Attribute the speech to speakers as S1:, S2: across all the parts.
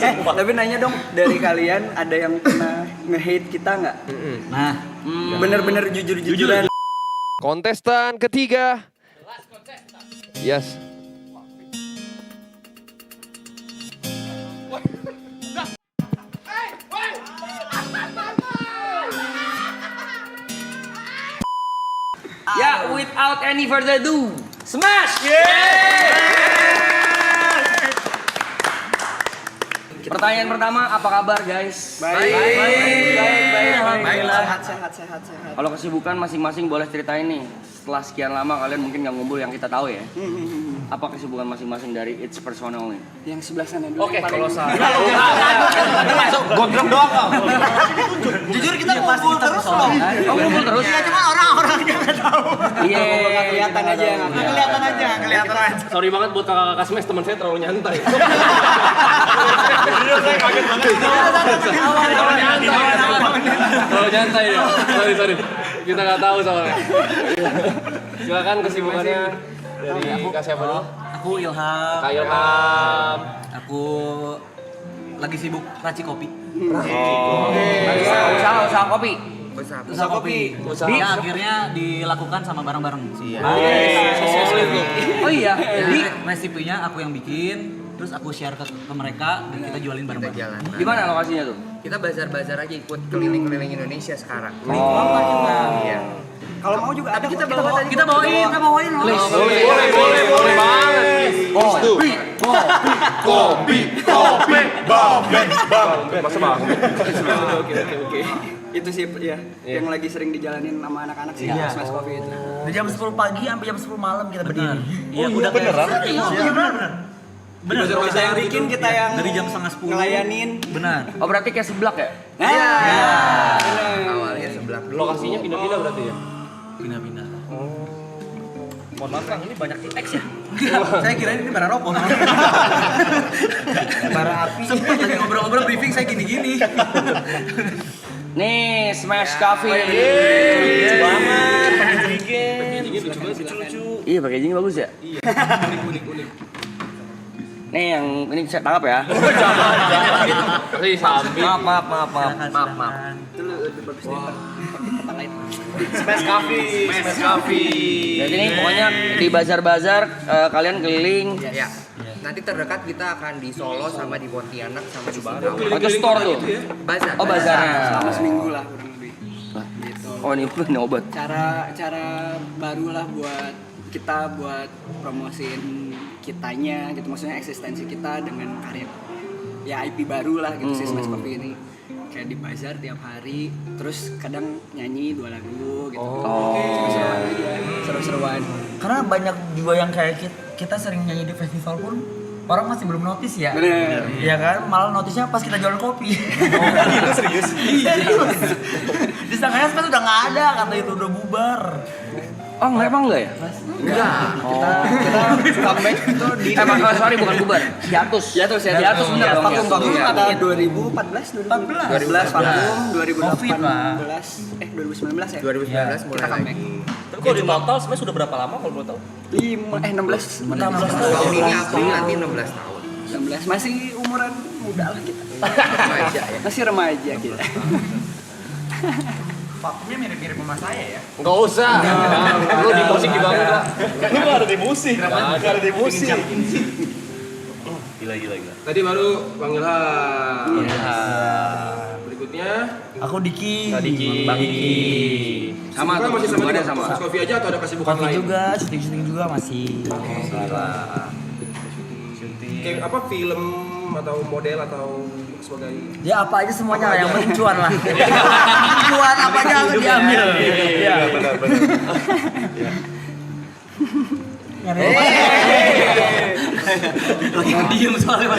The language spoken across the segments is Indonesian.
S1: Tapi nanya dong, dari kalian ada yang pernah nge-hate kita nggak? Nah, bener-bener jujur-jujuran.
S2: Kontestan ketiga. Yes.
S3: Ya, without any further ado, smash! Pertanyaan pertama, apa kabar guys?
S1: Baik. Sehat.
S3: Kalau kesibukan masing-masing boleh ceritain nih. Setelah sekian lama kalian mungkin nggak ngumpul yang kita tahu ya. Apa kesibukan masing-masing dari each personal nih?
S1: Yang sebelah sana dulu.
S3: Oke, kalau saya
S4: Masuk gondrong doang kau.
S1: jujur kita ngumpul terus loh.
S3: oh, ngumpul terus.
S1: Iya, cuma orang-orangnya nggak tahu.
S3: Iya,
S1: Nggak kelihatan aja.
S4: Sorry banget buat kakak-kakak smash, teman saya terlalu nyantai. Terlalu nyantai ya. Sorry. Kita nggak tahu soalnya. Silakan kesibukannya dari Kak siapa dulu?
S5: Aku Ilham.
S4: Kak Ilham.
S5: Aku lagi sibuk raci kopi.
S3: usaha kopi.
S5: Usaha kopi. Ya akhirnya dilakukan sama bareng-bareng.
S3: Oh iya,
S5: Jadi resepnya aku yang bikin, terus aku share ke mereka dan kita jualin bareng-bareng.
S6: Jalan.
S3: di mana lokasinya tuh?
S6: Kita bazar-bazar aja ikut keliling-keliling Indonesia sekarang. Iya.
S1: Kalau mau juga ada.
S5: Kita bawain.
S4: Boleh banget. Masa bang? Oke.
S1: Itu sih ya, yang lagi sering dijalanin sama anak-anak sih, Smash Coffee itu.
S5: Dari jam 10 pagi sampai jam 10 malam kita berdiri. Iya, udah beneran? Iya, benar. Benar.
S1: Kita yang bikin, kita yang
S5: dari jam setengah 10
S1: ngelayanin.
S5: Benar.
S3: Oh berarti kayak seblak ya?
S6: Awalnya sebelah dulu.
S4: Lokasinya pindah-pindah berarti ya?
S5: Pindah-pindah.
S4: Mohon maaf Kang, ini banyak TX ya?
S5: Saya kira ini bara rokok. Bara api. Sempat lagi ngobrol-ngobrol briefing saya gini-gini.
S3: Nih, Smash Coffee.
S4: Banget, packagingnya lucu-lucu.
S3: Iya, packagingnya bagus ya?
S4: Iya, unik.
S3: Nih yang ini saya tangkap ya.
S4: Tapi sambil.
S5: Maaf.
S1: Itu lebih bagus deh. Kata lain.
S4: Smash Coffee.
S3: Jadi nih pokoknya di bazar-bazar kalian keliling.
S6: Ya. Nanti terdekat kita akan di Solo sama di Pontianak sama di Singkawang.
S3: Atau store tuh.
S6: Bazar.
S3: Oh, bazarnya.
S1: Selama seminggu lah kurang lebih. Gitu.
S3: Oh ini obat.
S1: Cara baru lah buat kita buat promosiin kitanya gitu, maksudnya eksistensi kita dengan karya ya IP baru lah gitu si Smash Coffee ini. Kayak di bazar tiap hari, terus kadang nyanyi 2 lagu gitu. Seru-seruan aja, seru-seruan.
S5: Karena banyak juga yang kayak kita sering nyanyi di festival pun orang masih belum notice ya.
S1: Bener.
S5: Iya kan, malah notisnya pas kita jualan kopi.
S4: Itu serius?
S5: Iya. Di Sangkanya Smash udah nggak ada, kata itu udah bubar.
S3: Oh emang enggak ya?
S6: Enggak.
S1: Kita comeback itu di
S3: Sorry bukan bubar. Hiatus bener dong.
S1: vakum ada 2014 vakum 2018 2019 ya
S6: 2019 mulai
S1: kita
S6: lagi.
S1: comeback
S4: Tapi kalau di total Smash sudah berapa lama kalau boleh tahu?
S1: 16
S6: Tahun ini April nanti 16 tahun.
S1: 16 masih umuran muda lah kita
S6: Remaja ya.
S1: masih remaja kita.
S5: Vakumnya mirip-mirip sama saya ya.
S4: Enggak usah. Lu di musik juga udah. Lu enggak ada di musik. Enggak ada di musik. Gila. Tadi baru Bang Ilham. Berikutnya
S5: Aku Diki.
S4: Bang Diki.
S3: Sama tuh,
S4: masih sama
S3: ada
S4: juga.
S3: sama.
S4: Coffee aja atau ada kesibukan
S5: Kopi
S4: lain?
S5: juga, syuting juga masih.
S4: Kayak apa film atau model atau sebagai
S5: Ya apa aja semuanya lah, yang penting cuan lah. Cuan apa aja diambil. Iya benar. Lagi diem soalnya.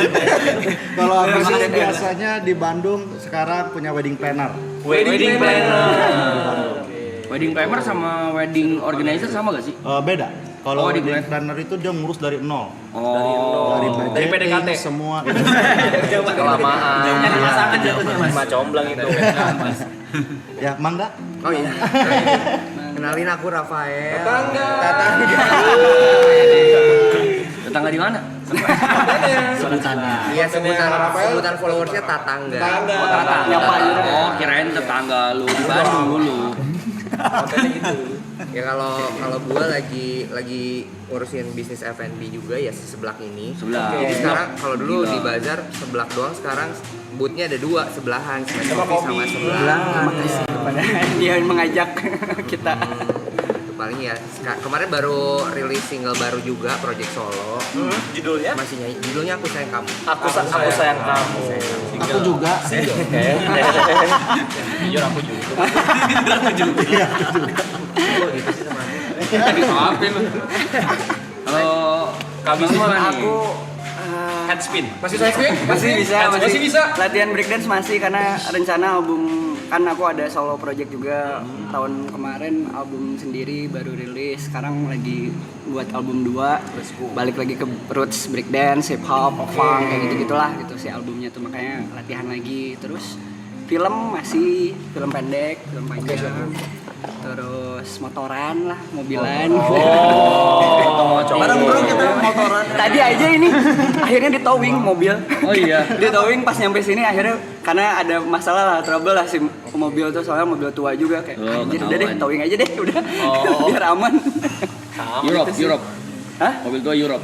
S7: Kalau aku sih biasanya di Bandung sekarang punya wedding planner.
S4: wedding planner.
S3: Wedding planner sama wedding organizer sama gak sih?
S7: Beda. Kalau
S3: wedding
S7: wedding planner itu dia ngurus dari nol.
S3: Oh.
S7: Dari
S4: PDKT.
S7: budgeting semua.
S4: Kelamaan.
S5: Nyari pasangan jatuhnya mas.
S4: Sama comblang itu.
S7: Ya, Mangga.
S6: Oh iya. Kenalin aku Rafael.
S4: Tetangga.
S3: Tetangga di mana?
S6: Iya, sebutan followersnya Tatangga.
S1: Nyapa aja.
S3: Oh, kirain tetangga lu di Bandung dulu.
S6: Ya kalau gue lagi ngurusin bisnis F&B juga ya sebelah ini.
S3: Sebelah.
S6: Jadi sekarang kalau dulu di bazar sebelah doang, sekarang boothnya ada 2 sebelahan, Smash Coffee sama sebelah.
S1: Kepada dia mengajak kita.
S6: Itu paling ya. Kemarin baru rilis single baru juga, project solo.
S4: Judulnya?
S6: Masih nyanyi. Judulnya Aku Sayang Kamu.
S4: Aku sayang kamu.
S7: Aku juga.
S4: Jujur aku juga.
S3: Maafin lu. Kalau Kabisma nih.
S1: Aku
S4: Headspin.
S1: masih bisa latihan breakdance masih, karena rencana album, kan aku ada solo project juga tahun kemarin, album sendiri baru rilis, sekarang lagi buat album 2, balik lagi ke roots breakdance, hip hop, funk kayak gitu-gitulah gitu sih albumnya tuh, makanya latihan lagi. Terus film masih, film pendek, film panjang, terus motoran lah, mobilan.
S5: Bareng bro kita motoran.
S1: Tadi aja ini akhirnya di towing mobil.
S3: Oh iya.
S1: Di towing pas nyampe sini akhirnya karena ada masalah lah, trouble lah si mobil tuh, soalnya mobil tua juga kayak
S3: Oh,
S1: anjir udah deh
S3: ketahuan.
S1: towing aja deh udah biar aman.
S3: Europe.
S1: Hah?
S3: Mobil tua Europe.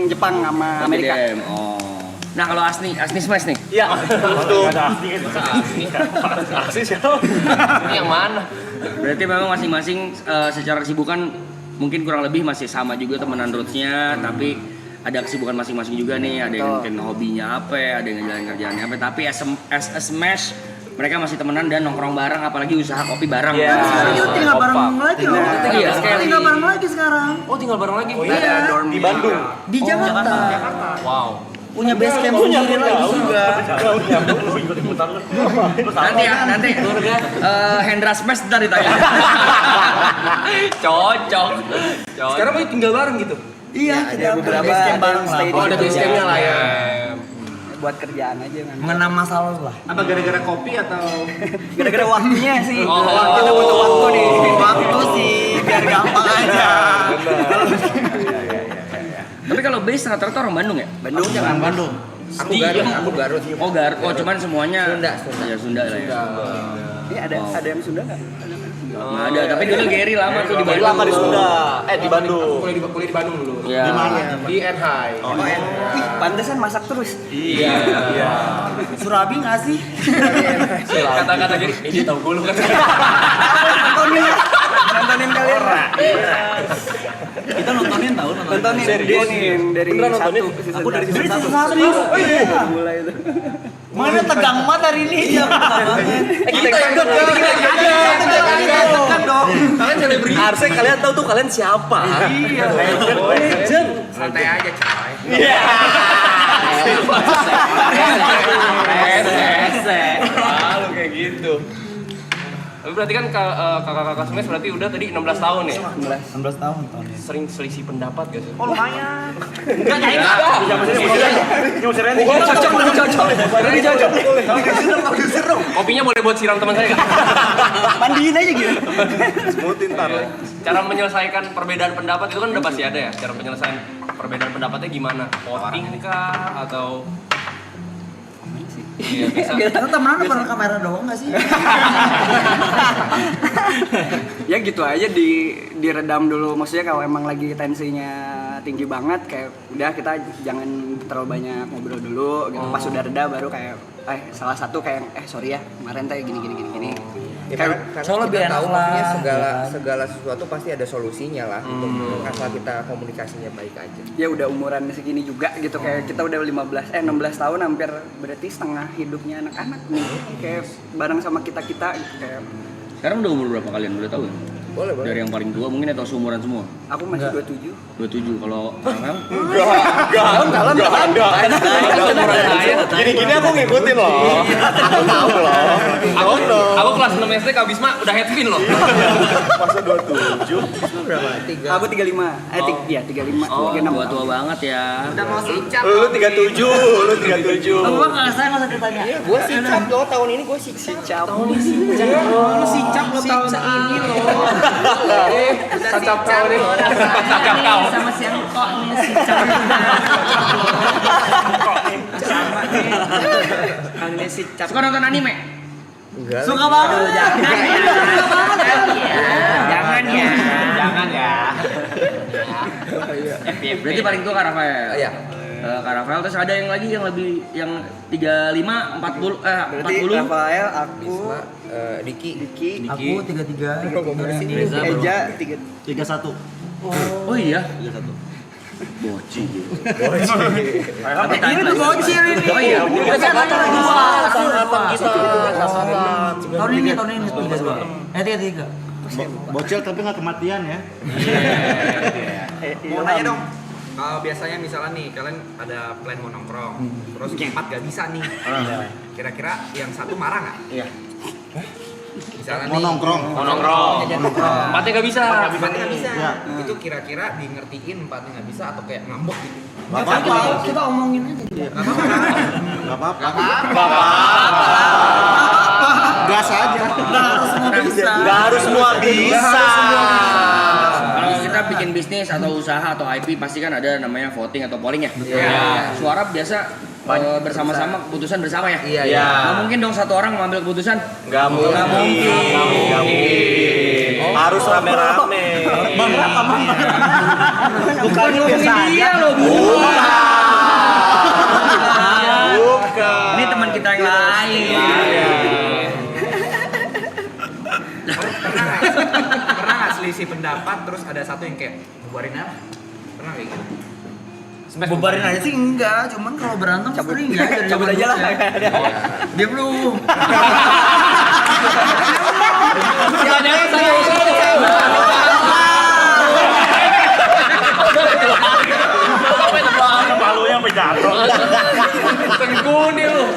S1: Jepang sama Amerika.
S3: BDM. Oh. Nah, kalau Asni Smash nih.
S4: Iya. Asli siapa? Ini yang mana?
S3: Berarti memang masing-masing secara kesibukan mungkin kurang lebih masih sama juga temenan rootsnya, tapi ada kesibukan masing-masing juga nih. Ada yang mungkin hobinya apa, ada yang ngejalanin kerjaannya apa. Tapi as a Smash mereka masih temenan dan nongkrong bareng, apalagi usaha kopi bareng.
S4: Iya.
S5: Sekarang kita tinggal bareng lagi loh.
S3: Iya,
S5: Tinggal bareng lagi sekarang.
S4: Oh, tinggal bareng lagi.
S5: Iya.
S4: Di Bandung.
S5: Di Jakarta.
S4: Wow.
S5: Punya base camp sendiri lagi juga.
S3: Nanti Hendra Smash ntar ditanya. Cocok.
S4: Sekarang masih tinggal bareng gitu.
S5: Iya,
S1: Ada beberapa
S5: base camp bareng
S1: stay
S5: lah.
S1: di
S4: Oh, ada base campnya lah ya.
S1: buat kerjaan aja kan.
S5: Mengenang masa lalu lah.
S7: Apa gara-gara kopi atau
S1: Gara-gara waktunya sih.
S4: Oh.
S1: Kita butuh waktu nih.
S5: Waktu sih biar gampang aja.
S3: Tapi kalau base rata-rata orang Bandung ya?
S1: Bandung jangan
S7: Bandung?
S6: Aku Garut.
S3: Oh Garut. Oh cuman semuanya
S6: Sunda.
S3: Ya Sunda lah ya.
S1: Ini ada yang Sunda nggak?
S3: Nggak ada, tapi dulu Gary lama tuh di Bandung.
S4: Lama di Sunda. Di Bandung. Kuliah di Bandung dulu.
S3: Iya.
S7: Di mana?
S4: Di NHI.
S1: Wih, pantesan masak terus.
S4: Iya.
S5: Surabi nggak sih?
S4: Kata-kata Gary, ini tahu gue lu kan.
S1: Nontonin kalian.
S5: Kita nontonin tahu
S1: Nontonin dari
S4: Beneran
S1: satu.
S4: nontonin?
S1: Aku dari
S5: Dari
S1: season
S5: season
S1: satu.
S5: satu.
S1: Mulai itu.
S5: Mana tegang banget hari ini ya.
S4: Kita ikut
S5: Tegang dong.
S4: Kalian selebriti. Harusnya kalian tahu tuh kalian siapa. Iya. Legend.
S6: Santai aja, coy.
S4: Lu kayak gitu. Tapi berarti kan kakak-kakak Smash berarti udah tadi 16 tahun ya?
S5: 16 tahun tahun ini.
S4: Sering selisih pendapat gak sih?
S5: Oh lumayan.
S1: Cocok.
S4: Kopinya boleh buat siram teman saya gak?
S1: Mandiin aja gitu.
S4: Cara menyelesaikan perbedaan pendapat itu kan udah pasti ada ya. Cara penyelesaian perbedaan pendapatnya gimana? Voting kah atau iya bisa.
S5: Kita temenan bareng kamera doang nggak sih?
S1: Ya gitu aja diredam dulu, maksudnya kalau emang lagi tensinya tinggi banget kayak udah kita jangan terlalu banyak ngobrol dulu gitu. Pas udah reda baru kayak salah satu kayak sorry ya kemarin teh gini.
S6: Ya, karena
S5: soalnya lebih
S6: kita
S5: enak
S6: tahu
S5: lah,
S6: maksudnya
S5: ya
S6: segala sesuatu pasti ada solusinya lah asal kita komunikasinya baik aja.
S1: Ya udah umuran segini juga gitu, kayak kita udah 16 tahun, hampir berarti setengah hidupnya anak-anak nih kayak bareng sama kita gitu kayak.
S3: Sekarang udah umur berapa kalian? Boleh tahu ya?
S6: Boleh.
S3: Dari yang paling tua mungkin atau seumuran semua?
S1: Aku masih 27.
S3: 27. Kalau Kang
S1: Dalam.
S7: Gini-gini aku ngikutin loh. Aku tahu loh.
S4: Aku kelas 6 SD Kak Bisma udah headpin loh.
S7: Masa 27?
S6: Berapa?
S1: Aku 35. 35.
S3: Oh,
S1: 36.
S3: tua banget ya.
S6: Udah mau sicap.
S7: Lu 37.
S5: Gua nggak saya nggak usah ditanya.
S6: Gue sicap loh tahun ini gue sicap.
S1: Sicap.
S5: Lu sicap lo tahun ini lo.
S6: Sacap kau nih.
S5: Sacap kau. Sama si Angkok nih si Cang. Sama nih. Aneh si Cang.
S3: Suka nonton anime?
S6: Enggak.
S5: Suka banget.
S3: Jangan ya.
S5: Jangan ya.
S3: Berarti paling tua Kak Rafael.
S6: Iya.
S3: Kak Rafael, terus ada yang lagi yang lebih yang 35, 40,
S1: Berarti
S3: 40.
S1: Rafael, aku,
S6: Bisma, Diki.
S5: Aku 33.
S1: Eja
S5: 31.
S3: Oh iya.
S5: 31.
S3: Bocil.
S5: Tapi ini tuh bocil ini.
S3: Oh iya.
S5: Kita sama
S6: kita.
S5: Tahun ini 32. 33.
S7: Bocil tapi nggak kematian ya.
S6: Mau nanya dong. Kalau biasanya misalnya nih kalian ada plan mau nongkrong, terus 4 gak bisa nih. Kira-kira yang satu marah nggak?
S3: Iya.
S6: Misalnya
S7: Mau
S6: nih,
S7: nongkrong.
S3: Empatnya nggak bisa.
S6: empatnya nggak bisa.
S7: Ya.
S6: Itu kira-kira di ngertiin empatnya nggak bisa atau kayak ngambek gitu?
S7: Nggak apa-apa.
S5: Kita omongin aja.
S7: Nggak apa-apa. Gas aja.
S5: Nggak harus semua bisa.
S3: Kalau kita bikin bisnis atau usaha atau IP pasti kan ada namanya voting atau polling ya. Suara biasa bersama-sama, keputusan bersama ya.
S6: Iya.
S3: Nggak mungkin dong satu orang mengambil keputusan.
S4: Nggak mungkin. Harus rame-rame.
S3: Bukan ngomongin dia loh, bukan. Ini teman kita yang lain.
S6: Pernah nggak selisih pendapat terus ada satu yang kayak bubarin apa? Pernah kayak gitu?
S5: Bubarin aja sih enggak, cuman kalau berantem sering ya.
S1: cabut aja lah.
S5: Dia belum.
S4: Palu yang jatuh.
S3: Pengguni lu.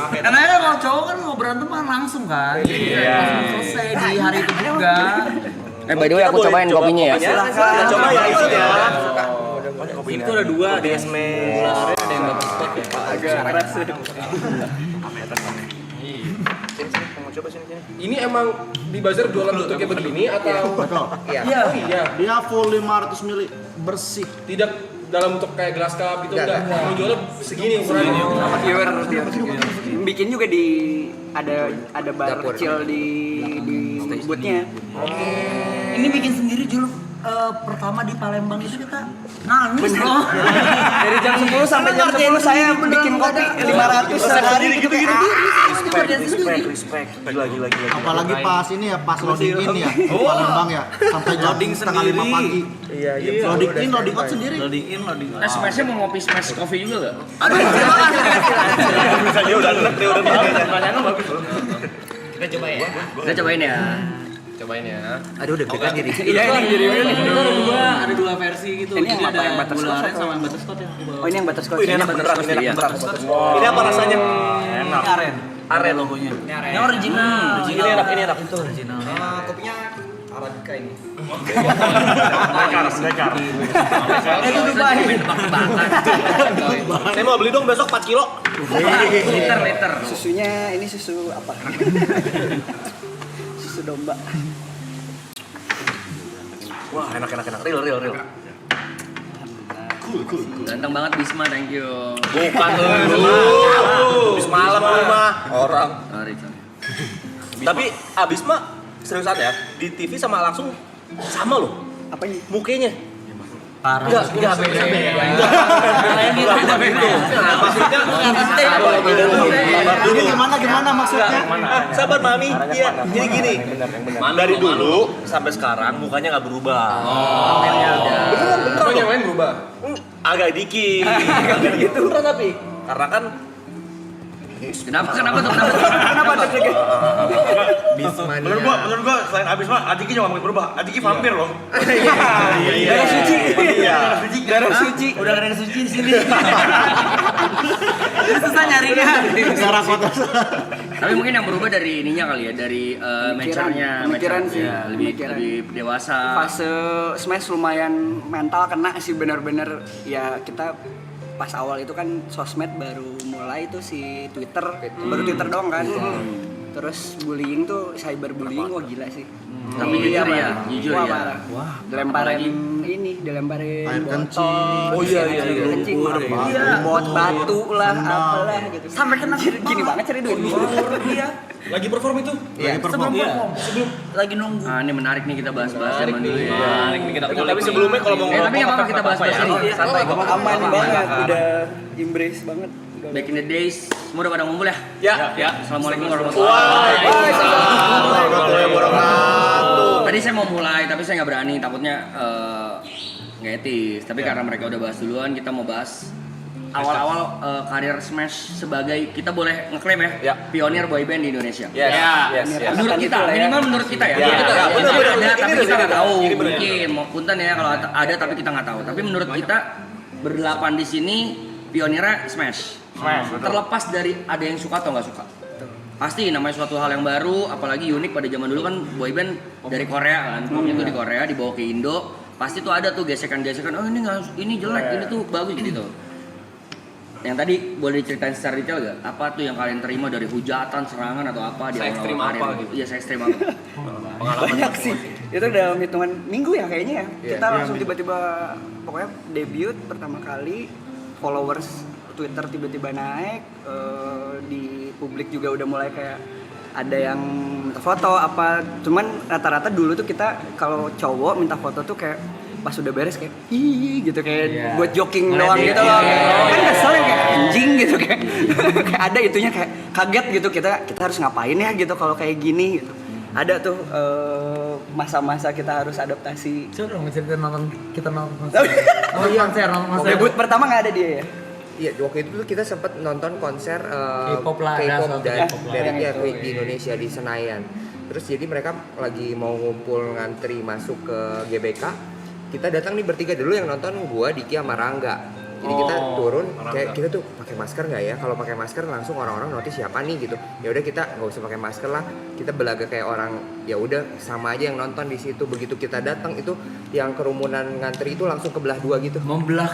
S5: Karena kan kalau cowok kan mau berantem kan langsung kan. Langsung selesai di hari itu juga.
S3: By the way aku cobain kopinya ya.
S4: Silahkan. Coba ya isinya.
S3: Itu ada 2 di
S4: Esme.
S3: Ada yang dapat spot ya.
S1: Agak keras.
S2: Ini emang di bazar jualan bentuknya begini atau
S7: Betul.
S6: Iya.
S2: iya?
S7: Dia full 500 ml bersih.
S2: Tidak dalam bentuk kayak gelas cup gitu enggak. Mau jualnya segini ukurannya.
S1: Pure. Bikin juga di ada bar
S6: Dapur.
S1: kecil di boothnya.
S5: Ini bikin sendiri Jul. Pertama di Palembang itu kita nangis loh.
S1: Dari jam 10 sampai jam 10 saya bikin kopi 500 sehari gitu.
S4: Respect. Gila.
S7: Apalagi pas ini ya, pas loading in ya, di Palembang ya, sampai jam setengah 5 pagi.
S4: Iya.
S7: Loading in, loading out sendiri.
S3: Smashnya mau ngopi smash coffee juga nggak?
S5: Aduh,
S4: Dia udah enak, dia udah bagus.
S3: Kita cobain ya.
S2: Cobain ya.
S6: Aduh deg-degan jadi.
S1: Iya ini jadi
S5: ada 2 versi gitu.
S1: Ini yang apa, yang butterscotch atau
S5: sama butterscotch yang
S1: Oh ini yang butterscotch.
S4: Ini enak beneran, ini enak beneran. Ini apa rasanya? Enak. Aren
S5: logonya. Yang original.
S4: Ini enak.
S5: Itu original.
S6: Kopinya Arabica ini.
S4: Dekar.
S5: Itu Dubai.
S4: Saya mau beli dong besok 4 kilo.
S3: Liter.
S1: Susunya ini susu apa? Susu domba.
S4: Wah, enak. Real.
S3: Ganteng banget Bisma, thank you.
S4: Bukan lu. Habis malam lu mah orang.
S3: Sorry.
S4: Tapi abis mah seriusan ya, di TV sama langsung sama loh.
S1: Apa ini?
S4: Mukanya.
S5: Parah.
S4: Enggak beda. Maksudnya
S7: Ini gimana maksudnya?
S4: Sabar Mami. Iya, jadi gini. Dari dulu sampai sekarang mukanya nggak berubah.
S2: Beneran. Yang lain berubah.
S4: Agak dikit. Gitu. Beneran tapi karena kan
S3: Kenapa tuh?
S1: Kenapa deg-degan?
S6: Bismania.
S4: menurut gua selain abis mah Adiki juga nggak berubah. Adiki vampir loh.
S1: Darah suci.
S4: Iya.
S1: Darah suci.
S5: Udah ada suci di sini. Susah nyarinya.
S7: Cara kotor.
S3: Tapi mungkin yang berubah dari ininya kali ya, dari mature-nya.
S1: Pemikiran sih.
S3: Ya, lebih dewasa.
S1: Fase smash lumayan mental kena sih benar-benar ya kita pas awal itu kan sosmed baru mulai tuh si Twitter. Baru Twitter doang kan. Terus bullying tuh, cyberbullying, wah gila sih.
S3: Tapi jujur ya, jujur
S1: wah,
S3: ya.
S1: parah. Dilemparin
S7: Air
S1: botol.
S7: kencing.
S2: Oh iya, iya,
S1: air
S2: iya.
S1: kencing,
S7: Iya.
S1: bot batu lah, apalah gitu.
S5: Sampai kena
S1: gini banget cari duit.
S5: Iya.
S2: Lagi perform itu?
S7: Lagi perform.
S5: Lagi nunggu.
S3: Ah, ini menarik nih kita bahas-bahas zaman dulu ya.
S4: Menarik nih kita
S2: Tapi
S4: kulik.
S2: sebelumnya kalau mau
S3: Tapi nggak apa-apa kita bahas-bahas
S2: ya.
S3: ini. Santai kok.
S1: Aman banget, udah embrace banget.
S3: Back in the days, semua udah pada ngumpul ya?
S4: Ya.
S3: Assalamualaikum warahmatullahi wabarakatuh. Tadi saya mau mulai, tapi saya nggak berani, takutnya nggak etis. Tapi karena mereka udah bahas duluan, kita mau bahas awal-awal karir Smash sebagai, kita boleh ngeklaim ya, pionir boyband di Indonesia.
S4: Yes.
S3: Menurut kita, minimal menurut kita ya. Mungkin ada, tapi kita nggak tahu. Mungkin mau punten ya kalau ada, tapi kita nggak tahu. Tapi menurut kita berdelapan di sini pionirnya Smash. Terlepas dari ada yang suka atau nggak suka. Pasti namanya suatu hal yang baru, apalagi unik pada zaman dulu kan boyband dari Korea kan, popnya tuh di Korea dibawa ke Indo, pasti tuh ada tuh gesekan-gesekan, oh ini jelek, ini tuh bagus gitu. Yang tadi boleh diceritain secara detail gak? Apa tuh yang kalian terima dari hujatan, serangan atau apa di
S4: Se-ekstrim
S3: awal karir?
S4: apa gitu?
S3: Iya, se-ekstrim apa?
S1: Banyak sih. Itu dalam hitungan minggu ya kayaknya ya. Kita langsung tiba-tiba pokoknya debut pertama kali, followers Twitter tiba-tiba naik, di publik juga udah mulai kayak ada yang minta foto apa. Cuman rata-rata dulu tuh kita kalau cowok minta foto tuh kayak pas udah beres kayak ih gitu kayak buat joking doang gitu loh. Kan kesel ya kayak anjing gitu kayak kayak ada itunya kayak kaget gitu kita harus ngapain ya gitu kalau kayak gini gitu. Ada tuh masa-masa kita harus adaptasi.
S5: Coba dong ceritain kita nonton konser. Oh iya, nonton konser.
S1: Debut pertama nggak ada dia ya?
S6: Iya, waktu itu tuh kita sempat nonton konser
S5: K-pop lah,
S6: K-pop
S5: ada
S6: dari
S1: yang itu,
S6: di Indonesia di Senayan. Terus jadi mereka lagi mau ngumpul ngantri masuk ke GBK. Kita datang nih bertiga dulu yang nonton, gua, Diki sama Rangga. Jadi kita turun, kayak kita tuh pakai masker nggak ya? Kalau pakai masker langsung orang-orang notice siapa nih gitu. Ya udah kita nggak usah pakai masker lah. Kita belaga kayak orang, ya udah sama aja yang nonton di situ. Begitu kita datang itu yang kerumunan ngantri itu langsung kebelah dua gitu.
S5: Membelah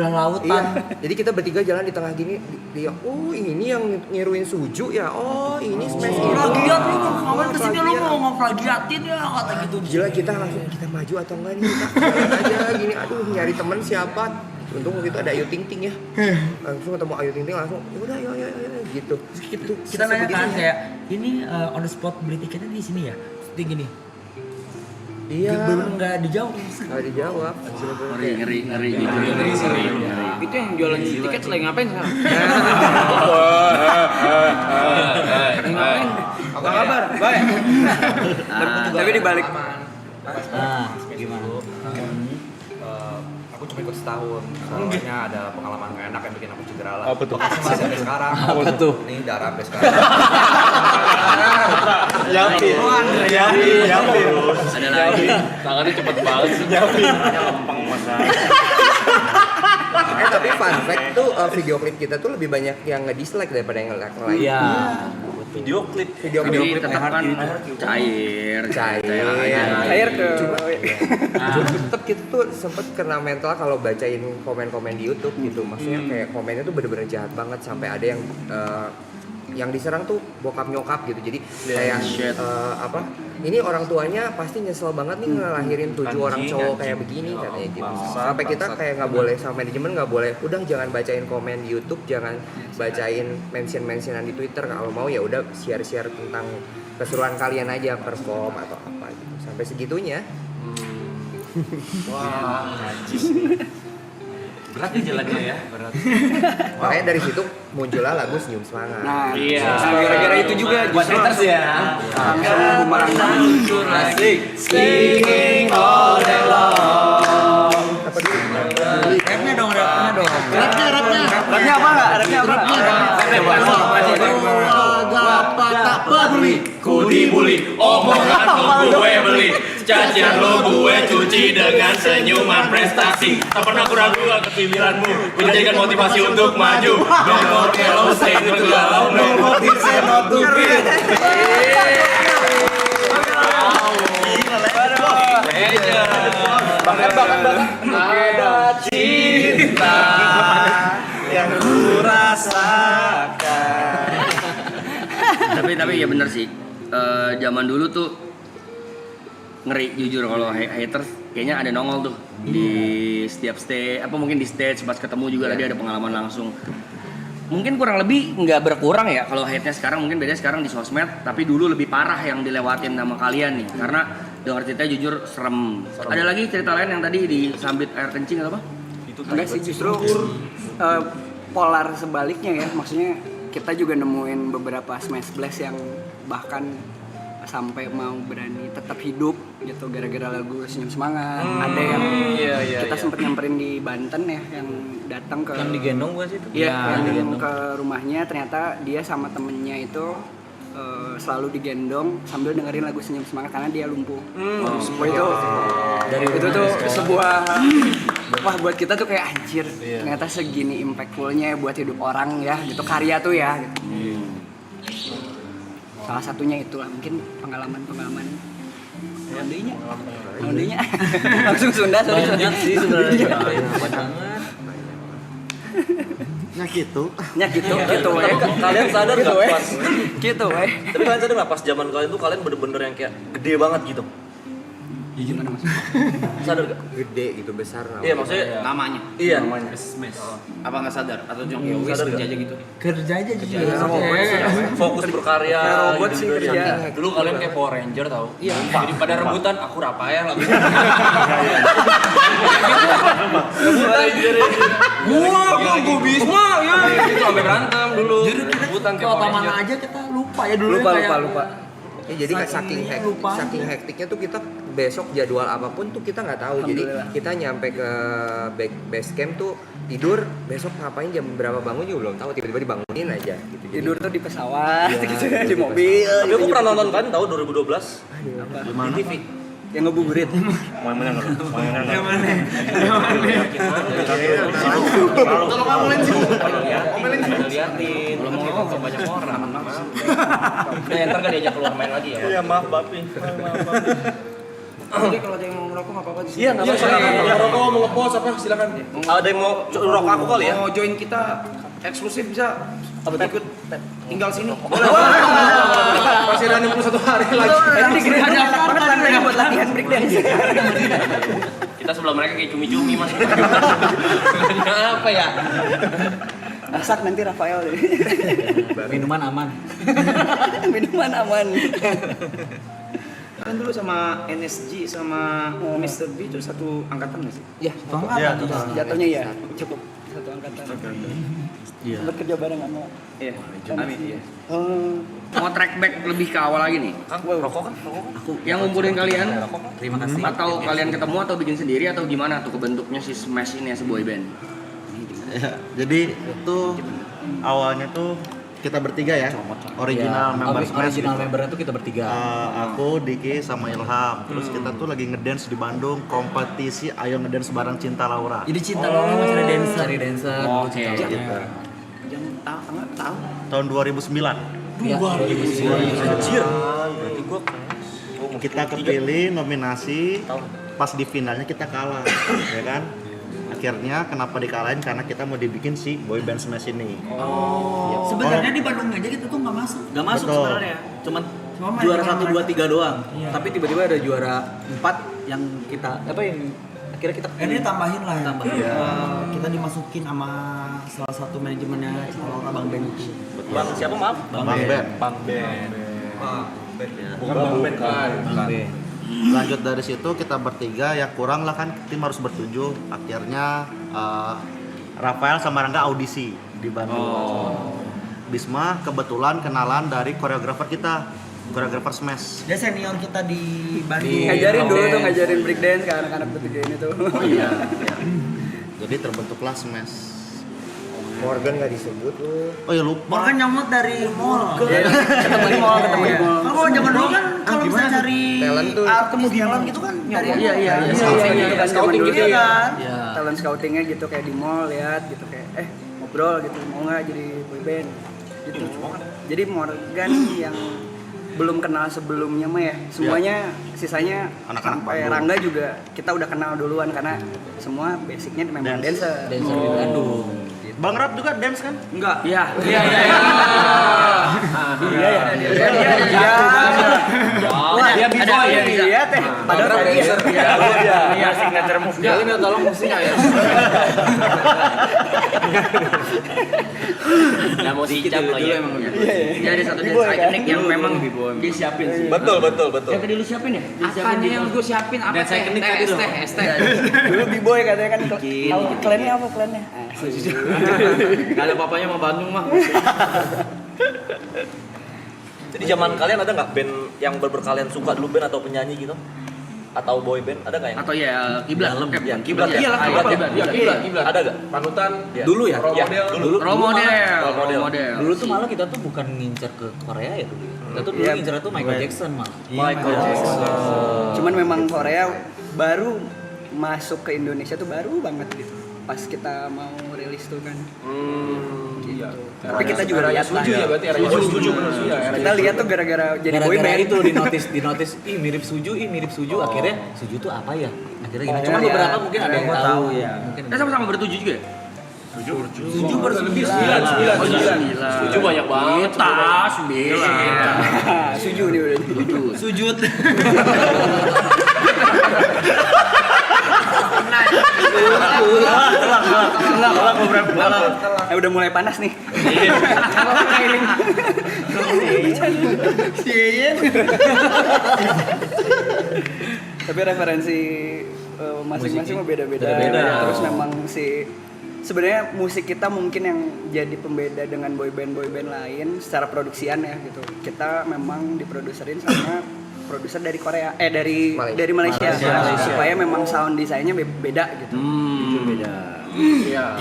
S5: lautan.
S6: Iya, jadi kita bertiga jalan di tengah gini, dia, oh ini yang ngiruin suju ya, oh ini Smash itu.
S5: Plagiat lu, kawan kesini lu
S6: plagiat.
S5: mau plagiatin ya kata gitu.
S6: Gila kita langsung kita maju atau enggak nih kita jalan aja gini, aduh nyari temen siapa. Untung waktu itu ada Ayu Ting Ting ya, langsung ketemu Ayu Ting Ting langsung, udah ayo gitu.
S5: Kita nanya kan kayak ini on the spot beli tiketnya di sini ya, seperti gini.
S6: Iya.
S5: Belum nggak dijawab.
S6: Nggak dijawab.
S3: Ngeri gitu.
S4: Itu yang jualan tiket lagi ngapain sekarang?
S1: Ngapain? Apa kabar? Baik. Tapi di balik
S5: Gimana?
S6: Aku cuma ikut setahun, soalnya ada pengalaman gak enak yang bikin aku cedera lah.
S2: Apa tuh?
S6: Masih sampai sekarang.
S2: Apa tuh?
S6: Nih darah sampai sekarang.
S2: Yakin.
S3: Ada lagi.
S4: Tangannya cepet banget sih.
S6: Tapi fun fact tuh video klip kita tuh lebih banyak yang nge-dislike daripada yang like lain.
S5: Iya.
S6: Video
S3: Tapi tetap kan cair
S1: air ke
S6: Cuma tetap kita tuh sempet kena mental kalau bacain komen-komen di YouTube gitu. Maksudnya kayak komennya tuh bener-bener jahat banget sampai ada yang diserang tuh bokap nyokap gitu. Jadi kayak apa? Ini orang tuanya pasti nyesel banget nih ngelahirin 7 orang cowok kayak begini katanya gitu. Sampai kita kayak nggak boleh sama manajemen nggak boleh. Udah jangan bacain komen di YouTube, jangan bacain mention-mentionan di Twitter. Kalau mau ya udah share-share tentang keseruan kalian aja perform atau apa gitu. Sampai segitunya.
S4: Berat nih jalannya ya.
S6: Makanya dari situ muncullah lagu Senyum Semangat.
S1: nah,
S4: Iya.
S1: gara-gara itu juga
S4: Buat haters ya.
S1: langsung bumerang.
S4: Asik.
S1: Singing all day long.
S6: Apa dulu?
S5: Rapnya dong.
S7: Rapnya.
S1: Rapnya apa nggak? Rapnya apa?
S7: Apa tak peduli.
S4: Ku dibully, omongan lo gue beli, cacian lo gue cuci dengan senyuman prestasi. Tak pernah ku ragu akan pilihanmu, ku jadikan motivasi untuk maju. No more hello, say no to galau, no more this and not to feel. Ada cinta yang ku rasakan.
S3: Tapi tapi ya bener sih. Zaman dulu tuh ngeri jujur kalau haters kayaknya ada nongol tuh di setiap stage, apa mungkin di stage pas ketemu juga tadi ada pengalaman langsung. Mungkin kurang lebih nggak berkurang ya kalau hate-nya sekarang, mungkin beda sekarang di sosmed, tapi dulu lebih parah yang dilewatin sama kalian nih karena dengar cerita jujur serem. Ada lagi cerita lain yang tadi disambit air kencing atau apa?
S1: Enggak sih, justru polar sebaliknya ya, maksudnya kita juga nemuin beberapa smash blast yang bahkan sampai mau berani tetap hidup gitu gara-gara lagu Senyum Semangat. Ada yang kita sempat nyamperin di Banten ya, yang datang ke
S5: Yang digendong bukan sih itu?
S1: Iya, yang ke rumahnya, ternyata dia sama temennya itu selalu digendong sambil dengerin lagu Senyum Semangat karena dia lumpuh. Itu tuh sebuah wah buat kita tuh kayak anjir, ternyata segini impactfulnya buat hidup orang ya gitu, karya tuh ya gitu. Salah satunya itulah mungkin pengalaman Ondenya langsung Sunda sorry.
S5: Banyak sih sebenarnya.
S7: Nah gitu.
S1: Gitu weh.
S4: Kalian sadar
S1: Gitu
S4: nggak
S1: weh.
S4: pas?
S1: Gitu weh.
S4: Tapi kalian sadar nggak pas zaman kalian tuh kalian bener-bener yang kayak gede banget gitu?
S1: Gimana maksudnya?
S4: Sadar gak?
S6: Gede gitu, besar namanya.
S4: Iya maksudnya.
S5: Namanya.
S4: Iya.
S5: Apa nggak sadar atau cuma ya wis
S4: Sadar
S5: kerja
S4: nggak?
S5: aja gitu?
S6: Kerja aja jadi
S4: Fokus berkarya.
S1: Kayak robot sih
S4: gitu-gitu
S1: kerja.
S4: aja.
S5: Dulu kalian kayak Power Ranger tau? Iya. Jadi pada rebutan aku Rafael aku. Gua Bisma ya. Itu sampai berantem dulu. Rebutan kayak Power Ranger.
S6: aja kita lupa ya dulu.
S1: Lupa.
S6: Ya, jadi kan saking hektiknya tuh kita besok jadwal apapun tuh kita nggak tahu. Jadi
S1: Alhamdulillah.
S6: kita nyampe ke base camp tuh tidur, besok ngapain jam berapa bangun juga belum tahu, tiba-tiba dibangunin aja gitu. Jadi,
S1: Tidur tuh di pesawat gitu ya, di mobil.
S4: Tapi aku
S1: gitu.
S4: pernah nonton kan tahun 2012 di TV.
S1: Yang ngebuburit.
S5: Liatin. Kalau mau ngomong banyak orang. Ntar gak diajak keluar main lagi ya.
S4: Iya maaf Bapi.
S1: Jadi kalau ada yang mau ngerokok nggak apa-apa di sini.
S4: Iya nggak
S2: Silakan.
S4: apa-apa.
S2: Mau rokok, mau ngepost apa silakan.
S4: Ada yang mau rokok aku kali ya?
S5: Mau join kita eksklusif bisa. Ikut tinggal sini.
S2: Masih ada 61 hari lagi.
S1: Ini gini aja banget tandanya buat latihan breakdance.
S5: Kita sebelah mereka kayak cumi-cumi mas. Apa ya?
S1: Masak nanti Rafael deh.
S5: Minuman aman.
S1: Minuman aman.
S5: Kan dulu sama NSG sama Mr. B itu satu angkatan nggak sih?
S1: Ya, jatuhnya ya cukup satu angkatan. Sempat kerja bareng sama.
S5: Iya. Amin. Iya.
S3: Mau track back lebih ke awal lagi nih.
S4: Rokok kan?
S3: Yang ngumpulin kalian
S5: Terima kasih.
S3: atau kalian ketemu atau bikin sendiri atau gimana tuh kebentuknya si Smash ini ya sebuah band?
S7: Ya, jadi itu awalnya tuh kita bertiga ya, original member Smash gitu.
S5: membernya tuh kita bertiga.
S7: Aku, Diki, sama Ilham. Terus kita tuh lagi ngedance di Bandung, kompetisi Ayo Ngedance Bareng Cinta Laura.
S5: Jadi cinta lo sama cari dancer. Cari dancer.
S3: Oke.
S7: Gitu.
S5: Jangan tahu.
S7: Tahun 2009
S5: Iya.
S4: Anjir. Berarti gua
S7: kita kepilih nominasi, pas di finalnya kita kalah, ya kan? Akhirnya kenapa dikalahin? Karena kita mau dibikin si boy band Smash ini.
S5: Sebenarnya di Bandung aja kita tuh nggak masuk. Nggak masuk
S7: Betul.
S5: sebenarnya. Cuman juara 1, 2, 3 doang. Tapi tiba-tiba ada juara 4 yang kita yang akhirnya kita
S8: Ini tambahin lah ya.
S5: Tambahin.
S8: Kita dimasukin sama salah satu manajemennya Cinta Laura Bang Ben itu.
S4: Bang siapa maaf?
S7: Bang Ben.
S4: Bang Ben.
S2: Bukan Bang Ben kan.
S7: Lanjut dari situ kita bertiga ya kurang lah kan, tim harus bertujuh. Akhirnya Rafael sama Rangga audisi di Bandung. Bisma kebetulan kenalan dari koreografer kita, koreografer Smash.
S8: Dia senior kita di Bandung.
S1: Ngajarin dulu tuh, ngajarin breakdance ke anak-anak bertiga ini tuh.
S7: Oh iya. Jadi terbentuklah Smash.
S6: Morgan nggak disebut lu.
S7: Oh ya lupa.
S8: Morgan nyomot dari mall.
S1: Ketemu di mall.
S8: Kalau zaman dulu kan kalau bisa cari
S6: Talent tuh.
S8: ketemu di talent gitu kan nyari.
S1: Iya.
S8: Scouting gitu
S1: ya
S8: kan.
S1: Talent scoutingnya gitu kayak di mall lihat gitu kayak ngobrol gitu mau nggak jadi boyband gitu. Jadi Morgan yang belum kenal sebelumnya mah ya semuanya sisanya
S7: Anak-anak
S1: sampai
S7: Bandung.
S1: Rangga juga kita udah kenal duluan karena semua basicnya memang dancer.
S5: dancer di Bandung.
S7: Bang Rap juga dance kan?
S5: Enggak.
S3: Iya.
S8: Iya ya.
S3: Wah, dia B-boy ya.
S1: Iya teh. Padahal tadi
S3: Iya, signature move dia.
S5: Ini tolong musiknya ya.
S3: Nggak mau dicap lagi emang. Dia ada satu dance iconic yang memang dia siapin sih.
S4: Betul.
S3: Yang tadi lu siapin ya?
S9: Apaan yang gue siapin apa?
S5: Dan saya kenik tadi loh.
S9: ST.
S1: dulu B-boy katanya kan. Klannya apa klannya?
S5: Gak ada papanya sama Bandung mah.
S10: Jadi zaman kalian ada nggak band yang bener-bener kalian suka dulu band atau penyanyi gitu? Atau boy band? Ada nggak yang?
S3: Atau ya kiblat.
S10: Ya, kiblat ya?
S3: Iya,
S2: Kiblat.
S10: Ada nggak?
S2: Panutan.
S5: Dulu ya?
S10: Ya, dulu.
S3: Role model.
S5: Dulu tuh malah kita tuh bukan ngincer ke Korea ya dulu. Kita tuh dulu ngincer tuh Michael Jackson malah.
S10: Michael Jackson.
S1: Cuman memang Korea baru masuk ke Indonesia tuh baru banget gitu. Pas kita mau rilis tuh kan. Gitu. Tapi kita juga lihat lah.
S2: Suju ya berarti era Suju bener Suju ya.
S1: Kita lihat tuh gara-gara jadi boy
S5: Gara-gara
S1: band
S5: itu di notice, ih mirip Suju. Akhirnya Suju tuh apa ya? Akhirnya gini. Cuma
S1: iya.
S5: beberapa mungkin ada yang tahu ya.
S3: Kita sama-sama bertujuh juga ya?
S2: Suju bersembilan.
S3: Suju banyak banget. Kita 9.
S1: Suju nih udah.
S3: Sujud.
S1: Udah mulai panas nih. Tapi referensi masing-masing mah beda-beda. Terus memang sebenarnya musik kita mungkin yang jadi pembeda dengan boyband lain secara produksian ya gitu. Kita memang diproduserin sama produser dari Korea, dari Malaysia. Supaya memang sound desainnya beda gitu.
S3: Beda.
S2: Iya.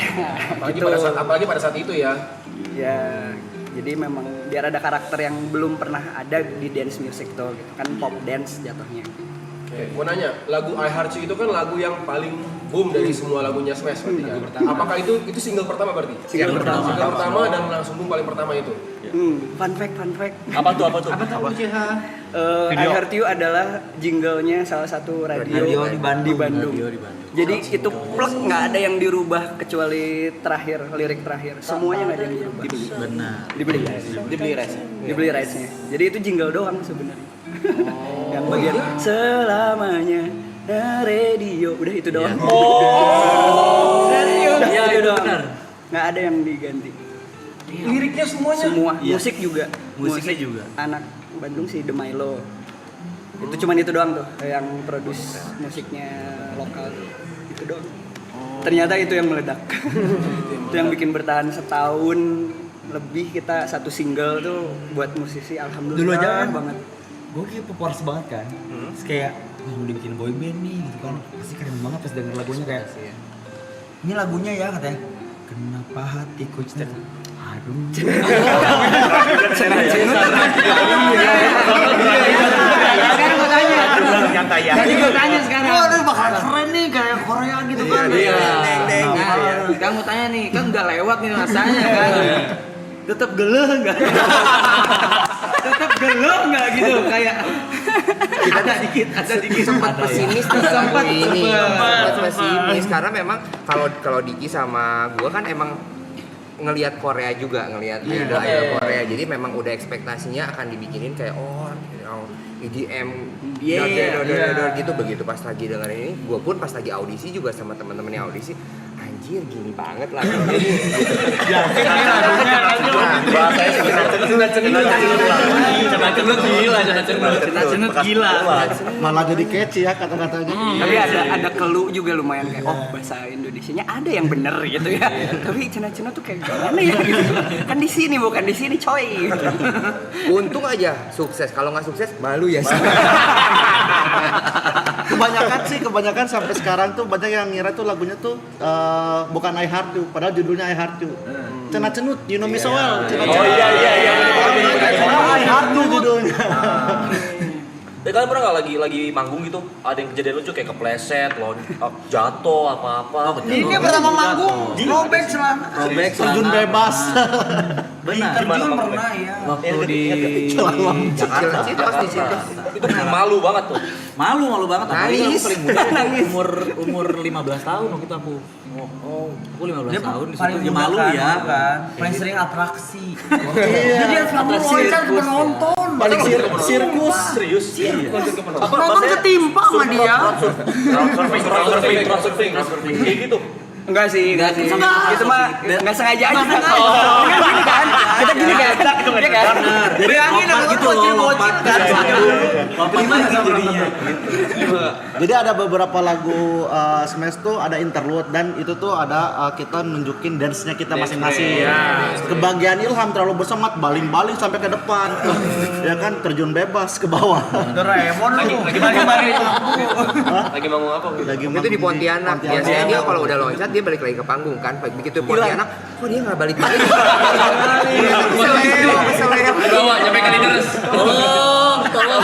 S2: Apalagi pada saat itu ya.
S1: Ya, jadi memang biar ada karakter yang belum pernah ada di dance music tuh gitu. Kan pop dance jatuhnya.
S2: Oke, gua nanya, lagu I Heart You itu kan lagu yang paling boom dari semua lagunya Smash berarti kan? Apakah itu single pertama berarti?
S1: Single
S2: pertama dan langsung boom paling pertama itu.
S1: Fun fact.
S10: Apa tuh?
S1: I Heart You adalah jinglenya salah satu radio di Bandung. Jadi itu plek nggak ada yang dirubah kecuali lirik terakhir. Semuanya nggak ada yang dirubah.
S5: Benar.
S1: Dibeli rights-nya. Jadi itu jingle doang sebenarnya. Yang bagian selamanya radio udah itu doang. Radio. Ya itu doang. Nggak ada yang diganti.
S2: Liriknya semuanya?
S1: Semua. Musik juga.
S5: Musiknya juga.
S1: Anak Bandung sih The Milo. Itu cuman itu doang tuh yang produce musiknya lokal tuh. Itu doang. Ternyata itu yang meledak. Itu yang bikin bertahan setahun lebih kita satu single tuh buat musisi alhamdulillah.
S8: Dulu aja kan
S1: banget.
S8: Gue kayak populer banget kan. Terus kayak mau dibikin boy band nih gitu kan. Pasti keren banget pas denger lagunya kayak. Ini lagunya ya katanya. Kenapa hatiku cinta. Aduh.
S9: Sekarang gue tanya. Jadi gue tanya sekarang.
S8: Waduh bakal keren nih kayak Korea gitu kan.
S9: Sekarang gue tanya nih, kan udah lewat nih rasanya kan.
S1: Tetap geleh enggak? Tetap geleh enggak gitu kayak
S6: ada dikit sempat pesimis sempat pesimis karena memang kalau Diki sama gua kan emang ngelihat Korea juga, ngelihat idol Korea, jadi memang udah ekspektasinya akan dibikinin kayak EDM gitu. Begitu pas lagi denger ini, gua pun pas lagi audisi juga sama teman-temannya audisi, anjir gini banget lah.
S10: Cenut gila.
S7: Malah jadi catchy ya kata-katanya.
S1: tapi ada clue juga lumayan kayak bahasa Indonesianya ada yang bener gitu ya. Tapi cina-cina tuh kayak gimana ya gitu. Kan di sini bukan di sini coy.
S6: Untung aja sukses, kalau nggak sukses malu ya sih.
S7: Kebanyakan sampai sekarang tuh banyak yang ngira tuh lagunya tuh bukan I Heart You, padahal judulnya I Heart You. Cenut, you know me so well.
S10: Oh iya.
S7: I Heart You judulnya.
S10: Tapi kalian pernah nggak lagi manggung gitu, ada yang kejadian lucu kayak kepleset, jatuh apa-apa?
S9: Ini pertama manggung, robek celana.
S7: Terjun bebas.
S5: Benar.
S10: Gimana
S9: Terjun
S10: Bang?
S9: pernah ya.
S5: Waktu di
S6: Jakarta pasti sih.
S10: Itu malu banget tuh.
S5: malu banget. Apalagi
S6: Nangis.
S5: aku paling muda umur 15 tahun waktu itu aku. Aku 15
S8: Dia
S5: tahun di
S8: paling
S5: situ. Ya malu ya.
S8: kan. Paling sering atraksi. Jadi yang selalu loncat ke penonton.
S10: Paling sirkus. Serius?
S8: Penonton ketimpa sama dia.
S10: Surfing. Kayak gitu.
S1: Enggak sih.
S8: Enggak.
S1: Itu mah enggak sengaja aja. Gini kan? Kita gini kan? Iya kan?
S5: Jadi lompat gitu loh, lompat kan. Lompat lagi jadinya.
S7: Jadi ada beberapa lagu Smash tuh ada interlude dan itu tuh ada kita nunjukin dance-nya kita masing-masing. Kebagian Ilham terlalu bersemangat baling-baling sampai ke depan. Ya kan terjun bebas ke bawah.
S8: Doraemon lu.
S10: Lagi manggung apa?
S7: Lagi
S6: Itu di Pontianak. Biasanya dia kalau udah loncat dia balik lagi ke panggung kan. Begitu Pontianak, kok dia nggak balik-balik? Keseleo.
S10: Bawa nyampe kali terus. Tolong.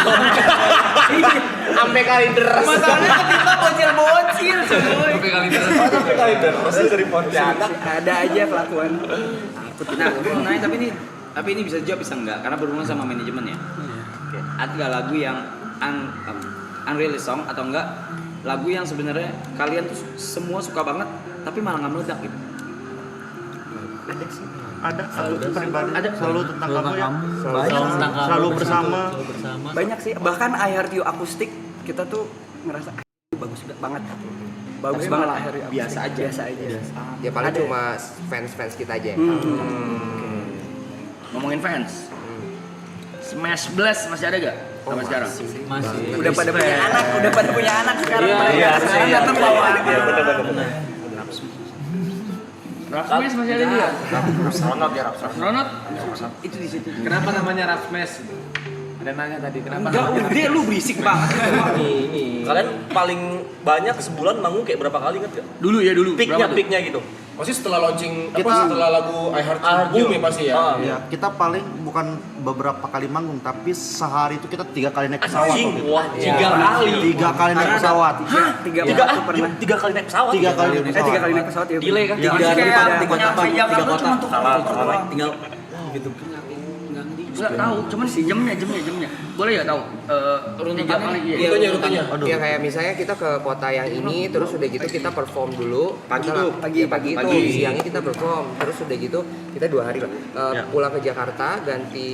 S6: Sampai kali deres.
S8: Masalahnya ketimpa bocil-bocil.
S10: Sampai kali terus.
S2: Dari Pontianak.
S1: Ada aja kelakuan.
S9: Nah, nanya tapi ini bisa dijawab bisa enggak? Karena berhubungan sama manajemen ya. Oke. Ada nggak lagu yang unreleased song atau enggak lagu yang sebenarnya kalian tuh semua suka banget tapi malah nggak meledak gitu?
S7: Ada pribadi
S9: Ada.
S7: selalu tentang kamu ya.
S5: Selalu
S7: bersama.
S1: Banyak sih. Bahkan I Heart You akustik kita tuh ngerasa bagus banget. Bagus banget I Heart You. Biasa aja.
S6: Ya paling cuma fans kita aja yang tahu.
S3: Ngomongin fans. Smash Blast masih ada gak? Sampai sekarang?
S5: Masih.
S1: Udah pada punya anak sekarang. Sekarang datang bawa anak.
S3: Rap Smash masih ada juga? Ronot?
S9: Itu di situ.
S4: Kenapa namanya Rap Smash? Ada nanya tadi kenapa?
S9: Enggak udah lu berisik banget.
S10: Kalian paling banyak sebulan manggung kayak berapa kali inget gak?
S3: Dulu. Berapa tuh?
S10: Peaknya gitu.
S2: Pasti setelah launching
S7: Kita-
S2: setelah lagu I Heart You boom ya pasti ya.
S7: Ya, kita paling bukan beberapa kali manggung tapi sehari itu kita 3 kali naik pesawat.
S10: Anjing,
S7: waktu itu.
S10: wah 3 kali.
S7: 3 kali naik pesawat.
S1: Tiga pernah.
S10: 3 kali naik pesawat.
S7: 3 kali naik pesawat.
S1: 3 kali naik pesawat ya.
S10: Delay kan?
S5: Tiga
S8: Kayak
S5: hari
S8: nyampe
S5: tiga
S8: Jakarta
S5: kota.
S8: cuma tuh
S10: Salah.
S5: Tinggal gitu.
S3: Enggak tahu, cuman si jamnya. Boleh ya tahu? Tiga kali iya.
S2: Rutenya.
S6: Ya kayak misalnya kita ke kota yang ini, terus udah gitu kita perform dulu.
S1: Pagi
S6: Kita-
S1: tuh,
S6: pagi
S1: pagi.
S6: itu, siangnya kita perform. Terus udah gitu kita 2 hari lah. Pulang ke Jakarta, ganti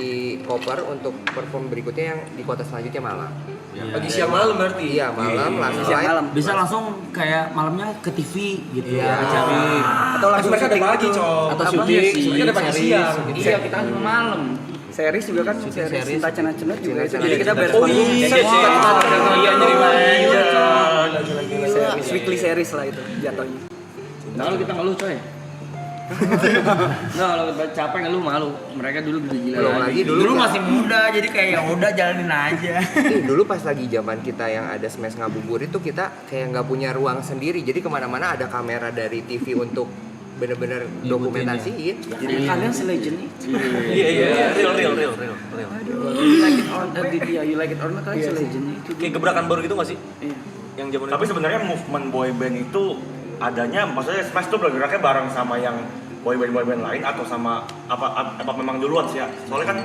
S6: koper untuk perform berikutnya yang di kota selanjutnya malam.
S2: Pagi siang malam berarti.
S6: Iya malam langsung
S1: Siang
S6: live.
S1: malam.
S8: Bisa langsung kayak malamnya ke TV gitu.
S6: Iya.
S8: Acara.
S1: Atau langsung
S2: Mereka ada
S1: syuting
S2: pagi,
S1: gitu.
S2: Cok.
S5: Atau
S2: Apa?
S5: syuting,
S2: Mereka ada pagi siang.
S9: Iya, kita kan cuma malam.
S1: Series juga kan, series Cinta Cenat-Cenat juga.
S6: Cinta
S1: Jadi kita
S6: Cenat-Cenat.
S1: beres
S10: Iya jadi manajer.
S1: series, weekly series lah itu jatuhnya.
S3: Nah, kalau kita ngeluh coy. Nah, kalau capek ngeluh malu. Mereka dulu udah gila.
S6: Belum lagi
S8: Dulu masih muda jadi kayak ya udah jalanin aja.
S6: Dulu pas lagi zaman kita yang ada Smash Ngabuburit itu kita kayak nggak punya ruang sendiri. Jadi kemana-mana ada kamera dari TV untuk bener-bener dokumentasiin.
S9: Jadi kalian selegend nih.
S10: Iya. Real.
S9: You like it or you like it or not kalian selegend nih.
S10: Kayak gebrakan baru gitu gak sih?
S9: Iya.
S10: Yang zaman
S11: Tapi sebenarnya movement boy band itu adanya, maksudnya Smash tuh bergeraknya bareng sama yang boy band lain atau sama apa memang duluan sih ya. Soalnya kan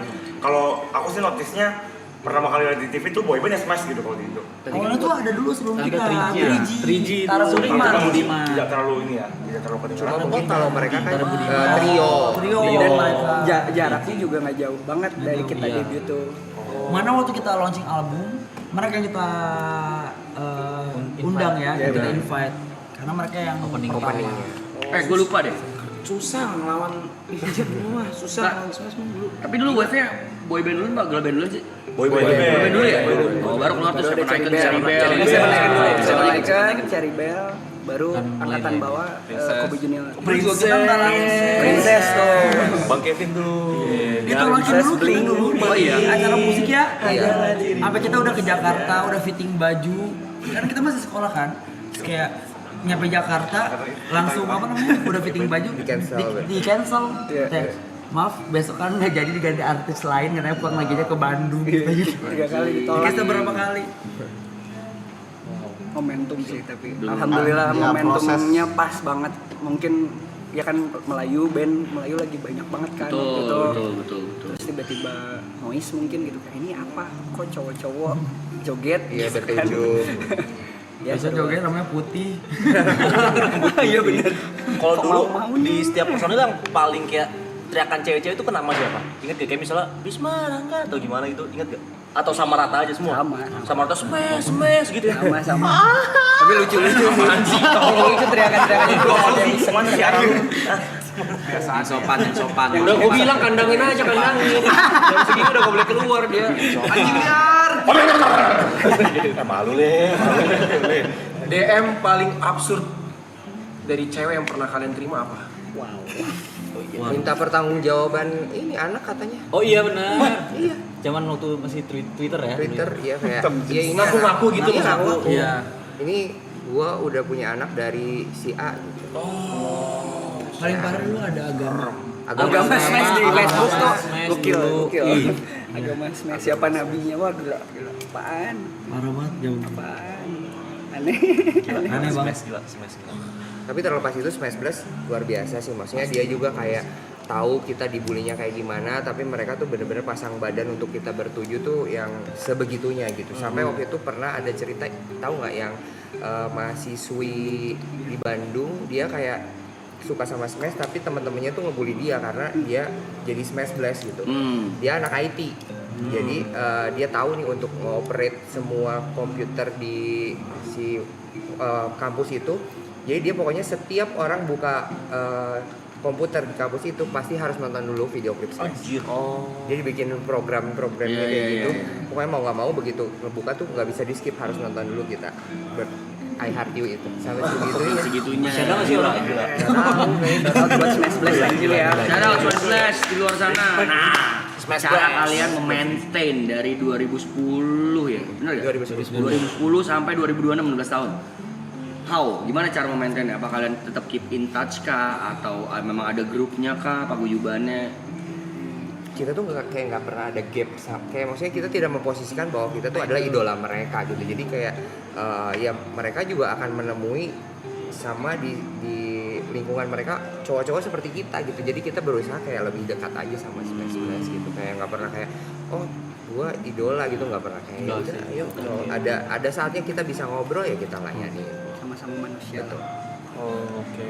S11: kalau aku sih notisnya pertama kali lihat di TV tuh boy band ya Smash gitu kalau di Indo.
S8: Awalnya tuh ada dulu sebelum kita
S5: 3G.
S8: Tara
S11: Itu
S8: Budiman.
S11: memang tidak terlalu ini ya, tidak terlalu
S6: Cuma
S11: kedengeran.
S6: mungkin kalau mereka kan trio.
S8: Trio
S1: Dan
S8: mereka.
S1: jaraknya juga nggak jauh banget dari kita debut tuh.
S8: Mana waktu kita launching album, mereka yang kita undang ya,
S1: Iya,
S8: kita
S1: benar.
S8: invite. Karena mereka yang
S6: Openingnya.
S3: Gue lupa deh.
S9: Susah ngelawan Indonesia semua, susah ngelawan Smash dulu.
S3: Tapi dulu wave-nya boy band dulu apa girl band dulu sih?
S11: Boy band.
S3: Boy band dulu ya? Oh, baru keluar tuh
S1: Baru ada
S3: Seven Icon,
S1: Cherry
S3: Cherry
S1: Bell.
S3: Bell.
S1: Seven Icon dulu.
S3: Seven
S1: Seven
S3: Icon.
S1: Icon, Cherry Bell, baru angkatan bawah Kobe Junior.
S8: Princess.
S1: Princess tuh.
S10: Bang Kevin tuh.
S8: Itu launching dulu kita
S1: Bling.
S8: dulu.
S3: Oh iya.
S8: Acara musik ya.
S6: Iya.
S8: Sampai kita udah ke Jakarta, udah fitting baju. Kan kita masih sekolah kan. Terus kayak nyampe Jakarta langsung apa namanya udah fitting baju
S6: Di cancel.
S8: di cancel.
S1: Iya.
S8: Kayak, maaf besok kan nggak jadi diganti artis lain karena pulang lagi aja ke Bandung gitu.
S1: 3 kali ditolak.
S8: Dikasih berapa kali?
S1: Momentum sih tapi alhamdulillah
S7: Ya,
S1: momentumnya pas banget. Mungkin ya kan Melayu lagi banyak banget kan waktu itu.
S3: Betul.
S1: Terus tiba-tiba noise mungkin gitu kayak ini apa kok cowok-cowok joget
S6: Iya
S1: gitu kan.
S6: bertujuh.
S1: Ya,
S8: Biasa jogetnya namanya putih.
S1: Iya benar.
S10: Kalau dulu di setiap personil yang paling kayak teriakan cewek-cewek itu kenapa siapa? Ingat gak? Kayak misalnya Bisma, Rangga atau gimana gitu, ingat gak? Atau sama rata aja semua? Sama rata smash gitu ya?
S1: Sama. Tapi lucu-lucu sih. Tolong itu teriakan-teriakan itu ada yang iseng sekarang.
S9: Yang sopan.
S2: Udah gue bilang kandangin aja kandangin. Jam segini udah gak boleh keluar dia. Anjing liar.
S11: Malu deh.
S2: DM paling absurd dari cewek yang pernah kalian terima apa?
S6: Minta pertanggungjawaban ini anak katanya.
S5: Oh iya benar.
S6: Iya.
S5: Zaman waktu masih Twitter ya.
S6: Twitter ya kayak ya ini
S2: Ngaku-ngaku
S6: anak-
S2: gitu,
S6: iya,
S2: ngaku.
S6: ngaku.
S5: Iya.
S6: Ini gua udah punya anak dari si A gitu.
S8: Paling parah lu ada agama.
S1: Agama smash di Facebook tuh.
S5: Smash
S1: Gokil.
S5: dulu.
S1: Agama smash siapa nabinya? Wah gila. Apaan?
S8: Parah banget jam.
S1: Apaan? Aneh.
S8: Aneh banget.
S10: Gila, smash gila.
S6: Tapi terlepas itu Smash Blast luar biasa sih. Maksudnya dia juga kayak tahu kita dibulinya kayak gimana, tapi mereka tuh bener-bener pasang badan untuk kita bertuju tuh yang sebegitunya gitu. Sampai waktu itu pernah ada cerita, tahu nggak yang mahasiswi di Bandung, dia kayak suka sama Smash tapi teman-temannya tuh ngebully dia karena dia jadi Smash Blast gitu. Dia anak IT. Jadi dia tahu nih untuk ngoperate semua komputer di si kampus itu. Jadi dia pokoknya setiap orang buka komputer di kampus itu pasti harus nonton dulu video klip Smash. Jadi bikin program-programnya kayak gitu. Pokoknya mau nggak mau begitu ngebuka tuh nggak bisa di skip, harus nonton dulu kita. I Heart You itu sampai segitunya.
S3: Masih ada nggak sih orang?
S1: Shout buat Smash Blast lagi ya.
S3: Shout out Smash Blast di luar sana. Nah, cara kalian memaintain dari 2010 ya, benar ya? 2010 sampai 2026, 16 tahun. How? Gimana cara memaintainnya? Apa kalian tetap keep in touch kah? Atau memang ada grupnya kah? Paguyubannya?
S6: Kita tuh kayak nggak pernah ada gap, kayak maksudnya kita tidak memposisikan bahwa kita tuh adalah idola mereka gitu. Jadi kayak ya mereka juga akan menemui sama di lingkungan mereka cowok-cowok seperti kita gitu. Jadi kita berusaha kayak lebih dekat aja sama Smash Blast gitu. Kayak nggak pernah kayak oh gua idola gitu, nggak pernah kayak gitu. Ayo kalau ada saatnya kita bisa ngobrol ya kita layani.
S1: Sama-sama manusia.
S6: Betul.
S2: Oke.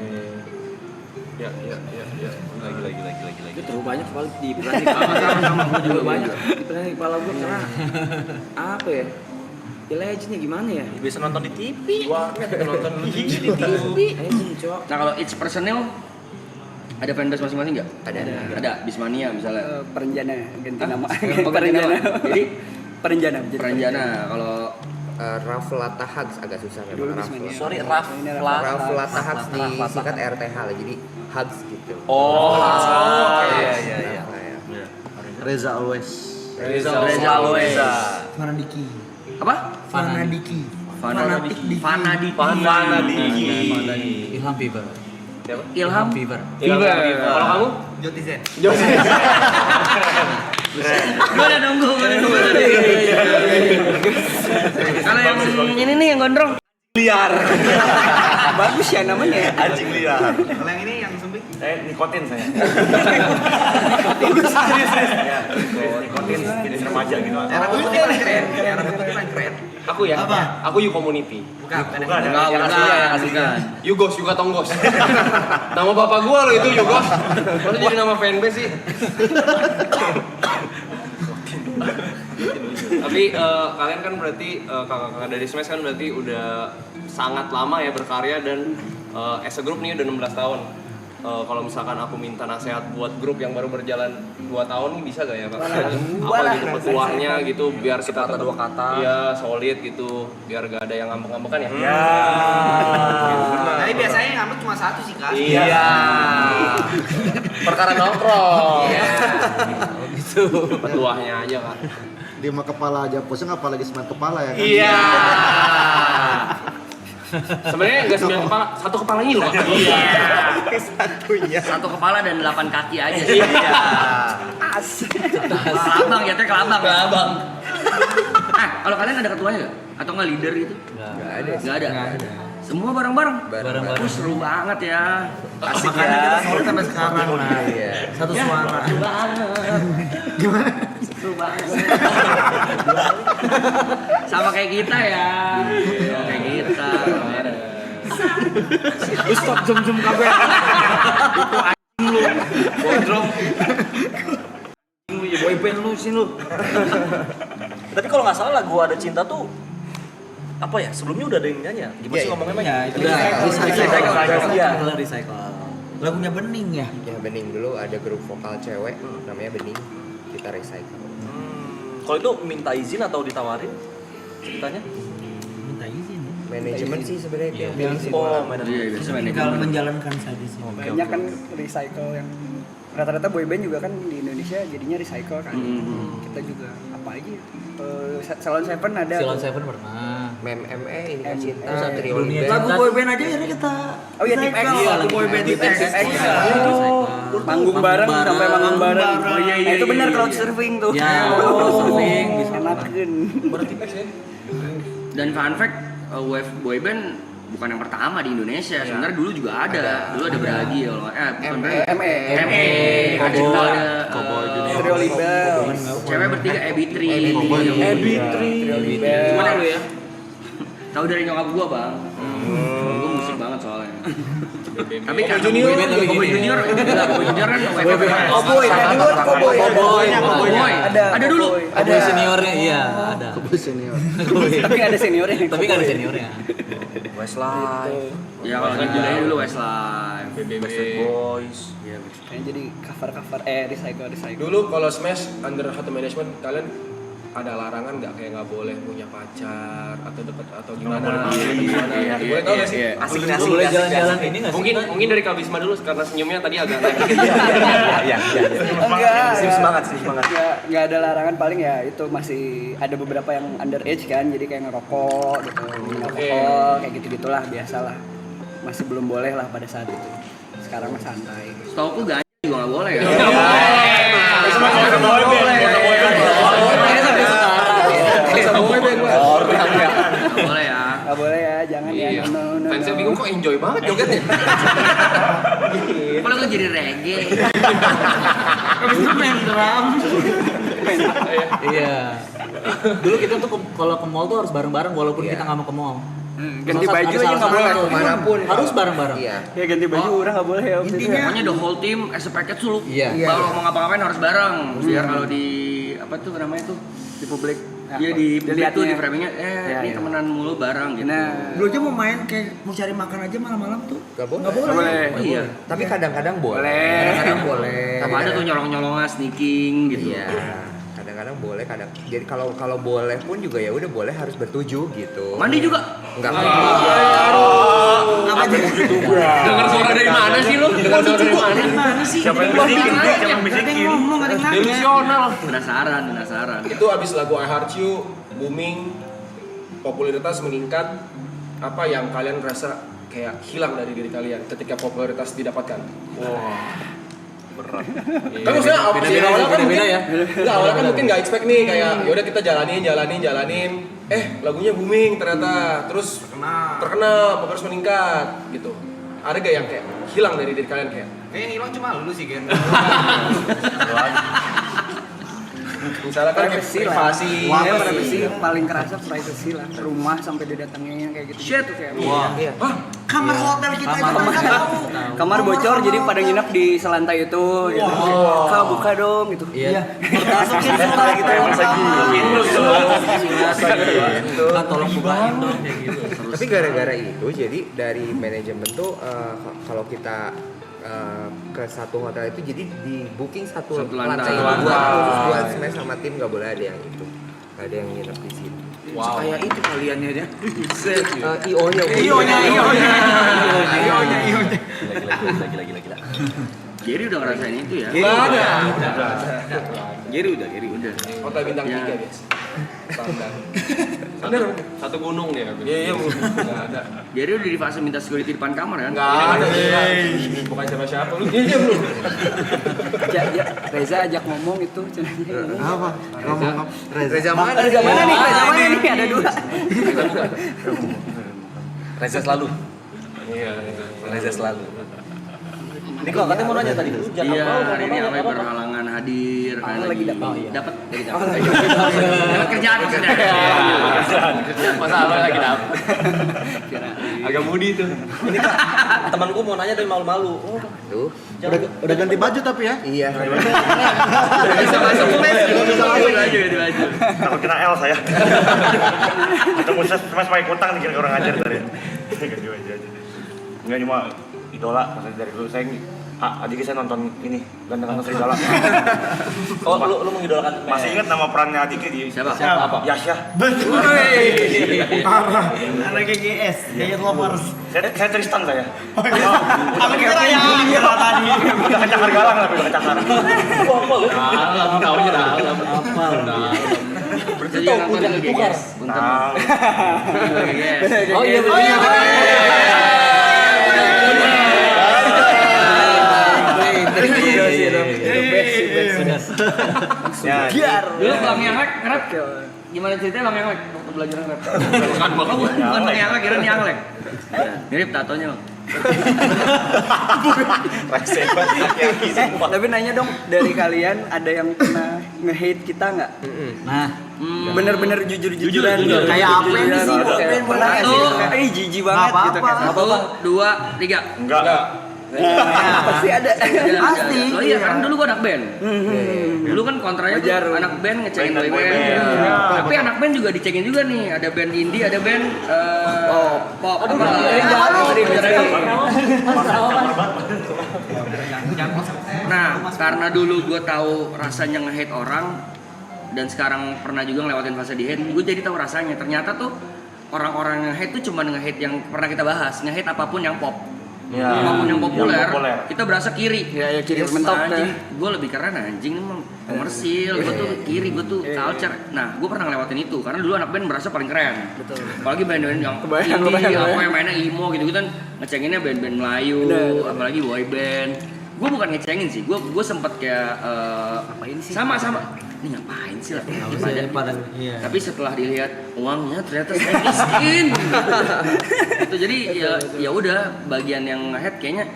S2: Ya.
S9: Itu terlalu banyak kepala di sama gue juga banyak di kepala gue karena apa ya? Ya legendnya gimana ya?
S10: Biasa nonton di TV.
S2: Warnet nonton di TV.
S9: Legend cok.
S3: Nah kalau each personel ada fanbase masing-masing nggak?
S1: Ada.
S3: Bismania misalnya.
S1: Perenjana ganti nama.
S3: Perenjana. Jadi
S1: Perenjana.
S3: Kalau
S6: Raflata Hugs agak susah
S1: Dulu
S6: memang.
S1: Bismania.
S10: Sorry,
S6: Raflata Hugs disingkat RTH lah, jadi Hugs gitu.
S10: Iya.
S7: Reza Always.
S3: Reza Always.
S8: Fanadiki.
S3: Apa?
S8: Fanadiki.
S3: Fanadiki.
S5: Ilham Fever.
S3: Ilham
S5: Fever.
S2: Kalau kamu?
S6: Joti Zen.
S3: Gue udah nunggu tadi. Kalau yang ini nih yang gondrong.
S11: Liar.
S1: Bagus ya namanya.
S11: Anjing liar.
S6: Kalau yang ini yang sumpik?
S11: Nikotin saya. Serius. Ya, nikotin jenis remaja gitu.
S6: Cara bentuknya paling keren. Cara bentuknya paling keren.
S2: Aku ya. Apa? Aku You Community.
S6: Bukan.
S2: Yang aslinya. Yugos juga Tonggos. Nama bapak gua lo itu Yugos. Masa jadi nama fanbase sih? Tapi kalian kan berarti kakak-kakak dari Smash kan berarti udah sangat lama ya berkarya dan as a group nih udah 16 tahun. Kalau misalkan aku minta nasihat buat grup yang baru berjalan 2 tahun nih bisa gak ya Pak? Apa gitu petuahnya gitu biar kita
S10: Kata dua kata.
S2: Iya solid gitu biar gak ada yang ngambek-ngambekan ya.
S11: Ya.
S6: Tapi biasanya yang ngambek cuma satu sih, Kak.
S2: Iya. Perkara nongkrong. Iya. Gitu. Petuahnya aja Kak.
S7: Dia mah kepala aja pusing apalagi semen kepala ya kan?
S2: Iya. Sebenarnya enggak 9 kepala, satu kepala ini loh. Iya.
S3: Satu kepala dan 8 kaki aja sih. Iya. Kelabang ya, kelabang. Nah, kalau kalian ada ketuanya nggak? Atau nggak leader gitu? Nggak ada. Semua bareng-bareng. Seru banget ya.
S8: Asik makanya kita solid sampai sekarang. Nah, satu suara.
S3: Seru banget. banget. Sama kayak kita ya. Kayak kita.
S8: Lu stop zoom kabeh.
S9: Itu anjing lu. Bodrong. Lu ya boyband lu sih lu.
S10: Tapi kalau nggak salah lagu Ada Cinta tuh apa ya? Sebelumnya udah ada yang nyanyi ya? Gimana sih ngomongnya, Mike?
S8: Ya, itu recycle. Lagunya Bening ya.
S6: Ya Bening dulu ada grup vokal cewek namanya Bening, kita recycle.
S10: Kalau itu minta izin atau ditawarin ceritanya?
S8: Minta izin.
S6: Manajemen sih sebenarnya dia
S3: Iya,
S6: milih
S3: biasa
S8: Tinggal menjalankan saja sih.
S1: Banyak kan recycle yang rata-rata boyband juga kan di Indonesia jadinya recycle kan. Kita juga apa aja ya? Salon Seven ada.
S8: Salon Seven pernah.
S6: MME ini kan cinta
S8: Terus
S6: trio
S8: dunia
S6: Liber.
S8: lagu boyband aja akhirnya kita.
S1: Oh iya, Deep X.
S8: Lagu boyband Deep X.
S1: Manggung bareng sampai manggung bareng. Oh iya iya. Itu benar crowd surfing tuh.
S8: Ya, crowd surfing bisa
S1: enakeun.
S3: Dan fun fact, wave boyband bukan yang pertama di Indonesia. Sebenarnya dulu juga ada. Dulu ada Bragi ya, bukan Bragi. ME. Ada juga ada
S1: Trio Liber.
S3: cewek bertiga Ebitri.
S1: Trio Liber.
S3: Gimana lu ya? Tahu dari nyokap gua, Bang. Gua musik banget soalnya. Tapi kan Junior kan
S1: Cowboy,
S3: Ada dulu.
S8: Ada seniornya, iya, ada.
S5: Senior.
S1: Tapi ada seniornya.
S8: Tapi kan ada seniornya.
S10: Westlife,
S3: Ya kalau judulnya dulu Westlife,
S10: Backstreet Boys.
S1: Kayaknya jadi cover recycle.
S4: Dulu kalau Smash under satu manajemen kalian ada larangan nggak kayak nggak boleh punya pacar atau deket atau gimana? Boleh tahu nggak sih?
S10: Asik-asik.
S8: Boleh jalan-jalan ini nggak sih?
S2: Mungkin dari Kak Bisma dulu karena senyumnya tadi agak naik.
S10: Iya.
S1: Enggak.
S10: Semangat.
S1: Nggak ada larangan, paling ya itu masih ada beberapa yang underage kan, jadi kayak ngerokok gitu, alkohol kayak gitu-gitulah, biasalah. Masih belum boleh lah pada saat itu. Sekarang mah santai.
S3: Setauku ganja juga nggak boleh ya. Nggak boleh ya.
S1: Nggak boleh ya, jangan ya.
S2: Iya.
S1: No.
S2: Fansnya bingung kok enjoy banget jogetnya.
S3: Kalau lu jadi reggae.
S8: Habis itu main drum. Iya. Dulu kita tuh kalau ke mall tuh harus bareng-bareng walaupun kita nggak mau ke mall.
S1: Ganti baju aja nggak boleh.
S6: Manapun
S8: Harus bareng-bareng.
S6: Iya.
S1: Ya ganti baju orang nggak boleh ya.
S8: Intinya
S3: Pokoknya the whole team as a package lu.
S6: Iya.
S3: Kalau mau ngapa-ngapain harus bareng. Biar kalau di apa tuh namanya tuh
S1: Di publik.
S3: Iya di publik tuh di
S1: dilihatnya.
S3: framingnya ini
S1: iya.
S3: temenan mulu bareng gitu.
S1: Nah,
S8: dulu aja mau main kayak mau cari makan aja malam-malam tuh.
S6: Gak boleh.
S8: Nggak boleh.
S3: Oh iya.
S6: Tapi kadang-kadang boleh.
S1: Boleh.
S6: Kadang-kadang boleh.
S3: Sama ada tuh nyolong-nyolongan sneaking gitu.
S6: Iya. Kadang-kadang boleh, jadi kalau boleh pun juga ya udah boleh harus bertujuh gitu.
S3: Mandi juga.
S6: Enggak.
S8: Apa aja?
S2: Dengar suara dari mana sih lu? Dengar suara dari mana?
S8: Gimana sih?
S11: Siapa yang bisikin? Siapa yang
S8: Ada yang
S11: bisikin?
S8: ngomong, ada yang nanya.
S2: Delusional.
S3: Penasaran.
S4: Itu abis lagu I Heart You booming, popularitas meningkat, apa yang kalian rasa kayak hilang dari diri kalian ketika popularitas didapatkan?
S10: Berat.
S4: Kan maksudnya
S8: Beda-beda
S4: awalnya kan
S8: ya,
S4: mungkin
S8: beda-beda ya.
S4: Enggak, awalnya kan mungkin nggak expect nih kayak yaudah kita jalanin. Lagunya booming ternyata, terus terkenal, popularitas meningkat gitu. Ada gak yang kayak hilang dari diri kalian kayak?
S9: Kayaknya yang hilang cuma lu sih, Gen.
S4: Misalnya kan kayak
S1: privacy lah.
S4: privasi.
S1: Ya, privacy paling kerasa privacy lah. Rumah sampai didatengin kayak gitu. Shit tuh kayak.
S6: Iya.
S8: Kamar hotel kita aja mereka tahu.
S1: Kamar bocor jadi pada nginep di selantai itu gitu. Kak buka dong gitu.
S8: Iya. Masukin surat gitu. Kan tolong bukain dong kayak gitu.
S6: Tapi gara-gara itu jadi dari manajemen tuh kalau kita ke satu hotel itu jadi di booking satu lantai khusus buat Smash sama tim, nggak boleh ada yang itu, nggak ada yang nginep di situ.
S9: Kayak itu kaliannya dia.
S6: IO-nya
S10: Gila.
S3: Jerry udah ngerasain itu ya.
S4: Nggak ada.
S9: Geri udah.
S4: Hotel bintang 3 guys. Standar.
S2: Satu gunung dia.
S4: Iya, nggak ada.
S3: Jerry udah di fase minta security depan kamar kan?
S4: Nggak ada. Bukan siapa-siapa lu. Iya, lu.
S1: Reza ajak ngomong itu cenanya.
S5: Apa? Ngomong
S6: Reza mana?
S1: Reza mana nih? Ada dua.
S10: Reza selalu.
S2: Iya.
S10: Ini kok katanya mau nanya tadi.
S3: Iya, hari ini apa berhalangan hadir, kalian lagi dapat kerjaan maksudnya.
S2: Masalah lagi dapet. Agak mudi tuh.
S10: Ini Kak, temanku mau nanya tapi malu-malu. Oh,
S6: Tuh.
S7: Udah ganti baju tapi ya.
S6: Iya.
S3: Bisa masuk mes, bisa masuk aja gitu aja.
S11: Takut kena L saya. Ketemu Smash pakai kutang dikira orang ajar tadi. Ganti baju aja. Enggak cuma idola pas dari dulu saya adik saya nonton ini Ganteng Serigala.
S10: Oh, lu mengidolakan
S11: Masih ingat nama perannya adiknya di
S3: Siapa?
S10: apa?
S11: Yasha.
S8: Parah. Anak GGS, Giant Lovers.
S11: Saya Tristan saya.
S8: Aku kira ya. Tadi.
S11: Udah kecakar galang tapi udah kecakar.
S2: Dalam, taunya dalam.
S3: Jadi yang nonton dulu GGS.
S11: Nah,
S3: Oh iya, Dulu Bang Yanglek ngerap gimana ceritanya Bang Yanglek waktu belajar ngerap? Bukan Bang Yanglek, kira Yanglek. Mirip tatonya Bang.
S1: Tapi nanya dong, dari kalian ada yang pernah nge-hate kita nggak?
S5: Nah,
S1: Bener-bener jujur-jujuran
S3: Jujur.
S1: gitu.
S5: Kayak apa ini sih?
S1: Kayak pernah nggak sih? Kayak jijik banget gitu.
S3: Satu, dua, tiga.
S11: enggak.
S1: Pasti ada.
S3: Pasti. Oh iya, karena dulu gua anak band. Dulu kan kontranya tuh
S1: Wajar.
S3: anak band ngecengin
S11: Band,
S3: boy band.
S11: boy band.
S3: Tapi anak band juga dicengin juga nih. Ada band indie, ada band pop. Nah, karena dulu gue tahu rasanya nge-hate orang dan sekarang pernah juga ngelewatin fase di hate, gue jadi tahu rasanya. Ternyata tuh orang-orang yang hate tuh cuma nge-hate yang pernah kita bahas, nge-hate apapun yang pop.
S11: Ya,
S3: Apapun yang populer,
S11: yang populer.
S3: kita berasa kiri.
S1: Ya, kiri mentok
S3: anjing. Gue lebih keren anjing emang komersil, gue tuh kiri, gue tuh culture. Nah, gue pernah ngelewatin itu karena dulu anak band berasa paling keren. Betul. Apalagi band-band yang indie, apa yang mainnya emo gitu kan, ngecenginnya band-band Melayu, apalagi boy band. Gue bukan ngecengin sih, gue sempet kayak
S1: Ngapain sih?
S3: sama ini ngapain sih lah
S5: Iya.
S3: tapi setelah dilihat uangnya ternyata saya miskin itu jadi ya udah bagian yang nge-hate kayaknya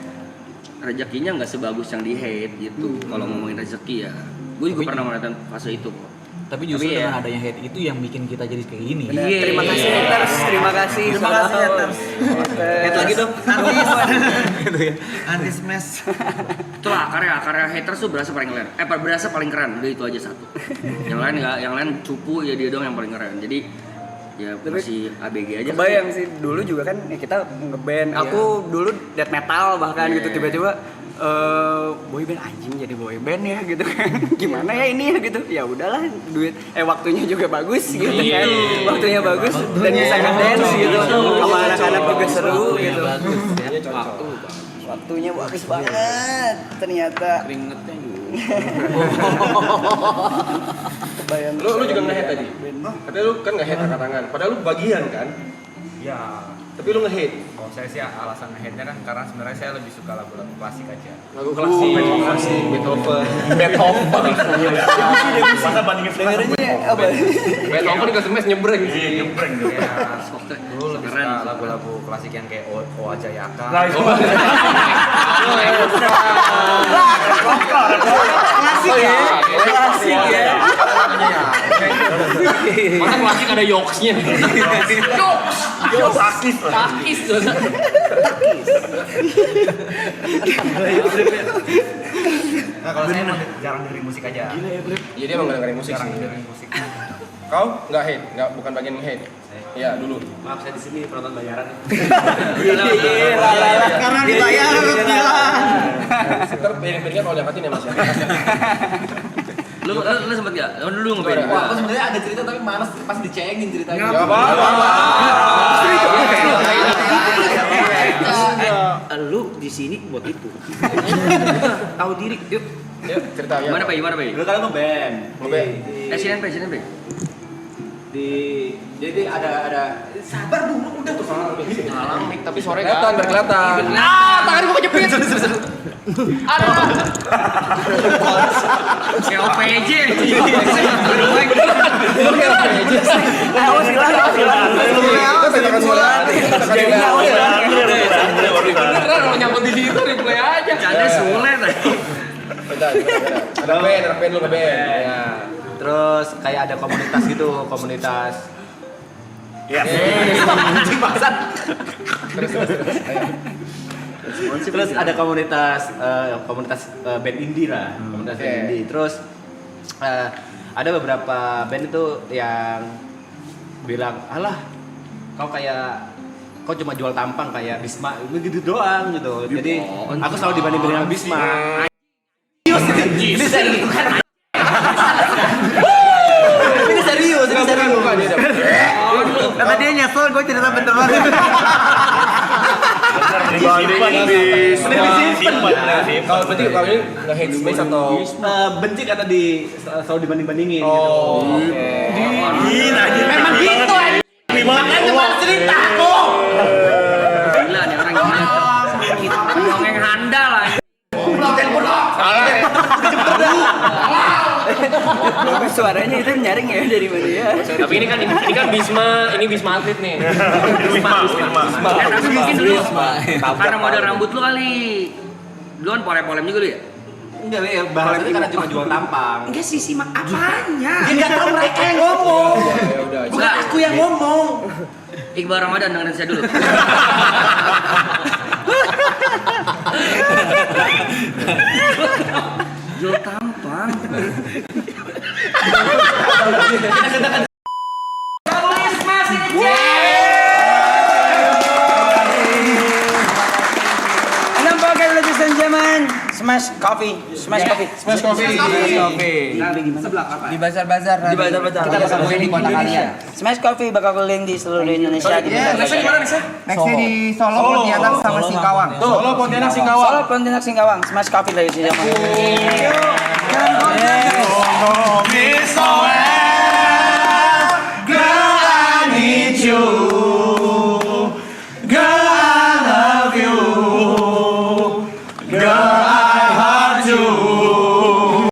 S3: rezekinya nggak sebagus yang di hate gitu kalau ngomongin rezeki ya gue juga pernah merasakan fase itu kok.
S5: Tapi justru
S3: Tapi ya.
S5: dengan adanya hate itu yang bikin kita jadi kayak gini.
S3: Iya.
S1: Terima kasih haters, terima kasih.
S5: Terima kasih, haters.
S1: Hate lagi dong.
S5: Gitu ya. Anti smash.
S3: Itulah karya haters tuh berasa paling keren. Berasa paling keren. Udah itu aja satu. Yang lain nggak, yang lain cupu ya dia doang yang paling keren. Jadi ya masih ABG aja.
S1: Kebayang sih dulu juga kan ya kita ngeband. Aku dulu death metal bahkan gitu tiba-tiba boy band anjing jadi boy band ya gitu kan. Gimana ya ini ya gitu. Ya udahlah duit waktunya juga bagus gitu kan. Waktunya bagus dan bisa ngedance gitu. Sama anak-anak juga seru gitu. Waktunya bagus banget ternyata.
S9: Keringetnya juga.
S1: Kebayang.
S4: Lu juga nge-hate tadi? Katanya lu kan nge-hate angkat tangan, padahal lu bagian kan?
S12: Ya,
S4: Tapi lu nge-hate?
S12: kalau saya sih alasan nge-hate-nya kan karena sebenarnya saya lebih suka lagu-lagu klasik aja.
S4: Lagu klasik, Beethoven.
S11: Masa bandingin
S1: Dengerinnya apa?
S2: Beethoven dikasih mes nyebreng.
S11: Iya, nyebreng dong.
S12: Ya, dulu lebih suka lagu-lagu klasik yang kayak Oa Jayaka.
S11: Nah, itu
S1: Klasik ya. Klasik ya.
S2: Masa klasik ada yoksnya. Yoks.
S11: sakit lah.
S2: Takis.
S12: Nah, kalau saya emang jarang dengerin musik aja.
S4: Jadi emang gak dengerin musik
S12: Jarang
S4: sih.
S12: dengerin musik.
S4: Kau nggak hate? Nggak, bukan bagian nge-hate? Iya, dulu.
S12: Maaf, saya di sini penonton bayaran.
S5: Karena dibayar gila.
S4: Ntar piring-piringnya kalau diangkatin ya mas ya.
S3: Lu sempet gak? Lu ngeband?
S12: Wah, aku sebenarnya ada cerita tapi malas pas dicengin ceritanya.
S4: Nggak apa-apa.
S5: Lu di sini buat itu. Tahu diri, yuk.
S4: Ya, cerita ya.
S3: Gimana Pak?
S12: Dulu kan ngeband.
S4: Ngeband.
S3: Sini Pak.
S12: Jadi ada sabar dulu udah tuh.
S2: Ngalang nih, tapi sore
S4: Kelihatan,
S2: kan.
S4: berkelihatan.
S2: Tangan gua kejepit. Ada.
S3: Kayak OPJ.
S2: Beneran kalau nyangkut di situ replay aja.
S3: Canda sulit.
S4: Ada band lu nge-band. Ya.
S10: Terus kayak ada komunitas gitu, komunitas.
S11: Iya.
S10: Anjing bangsat. Terus ada komunitas band indie lah, komunitas band indie. Terus ada beberapa band itu yang bilang, alah kau cuma jual tampang kayak Bisma, gitu doang gitu. Jadi aku selalu dibanding-bandingin sama Bisma. Ini serius kan? Ini serius.
S5: Kata dia nyesel, gue cerita beneran.
S4: Kalau berarti kalau ini nge-hate Smash atau
S10: benci karena selalu dibanding-bandingin gitu.
S5: Memang gitu aja. Makanya cuma cerita kok.
S3: Gila nih orang gila. Dongeng handal lah.
S1: Tapi suaranya itu nyaring ya dari mana ya?
S2: Tapi ini kan Bisma atlet nih.
S11: Bisma.
S3: Tapi mungkin dulu karena model rambut lu kali. Lu kan polem-polem juga lu ya?
S10: Enggak ya, bahasanya karena cuma jual tampang.
S5: Enggak sih simak apanya?
S10: Dia nggak tahu mereka yang ngomong.
S5: Bukan aku yang ngomong.
S3: Iqbal Ramadan dengerin saya dulu. Jual tampang.
S5: Ladies and gentlemen, Smash Coffee.
S6: Di bazar-bazar.
S5: Di bazar-bazar.
S6: Kita bakal keliling di kota kalian.
S5: Smash Coffee bakal keliling di seluruh Indonesia.
S6: Nextnya di Solo, Pontianak sama Singkawang.
S4: Solo, Pontianak, Singkawang.
S5: Solo, Pontianak, Singkawang. Smash Coffee ladies and gentlemen.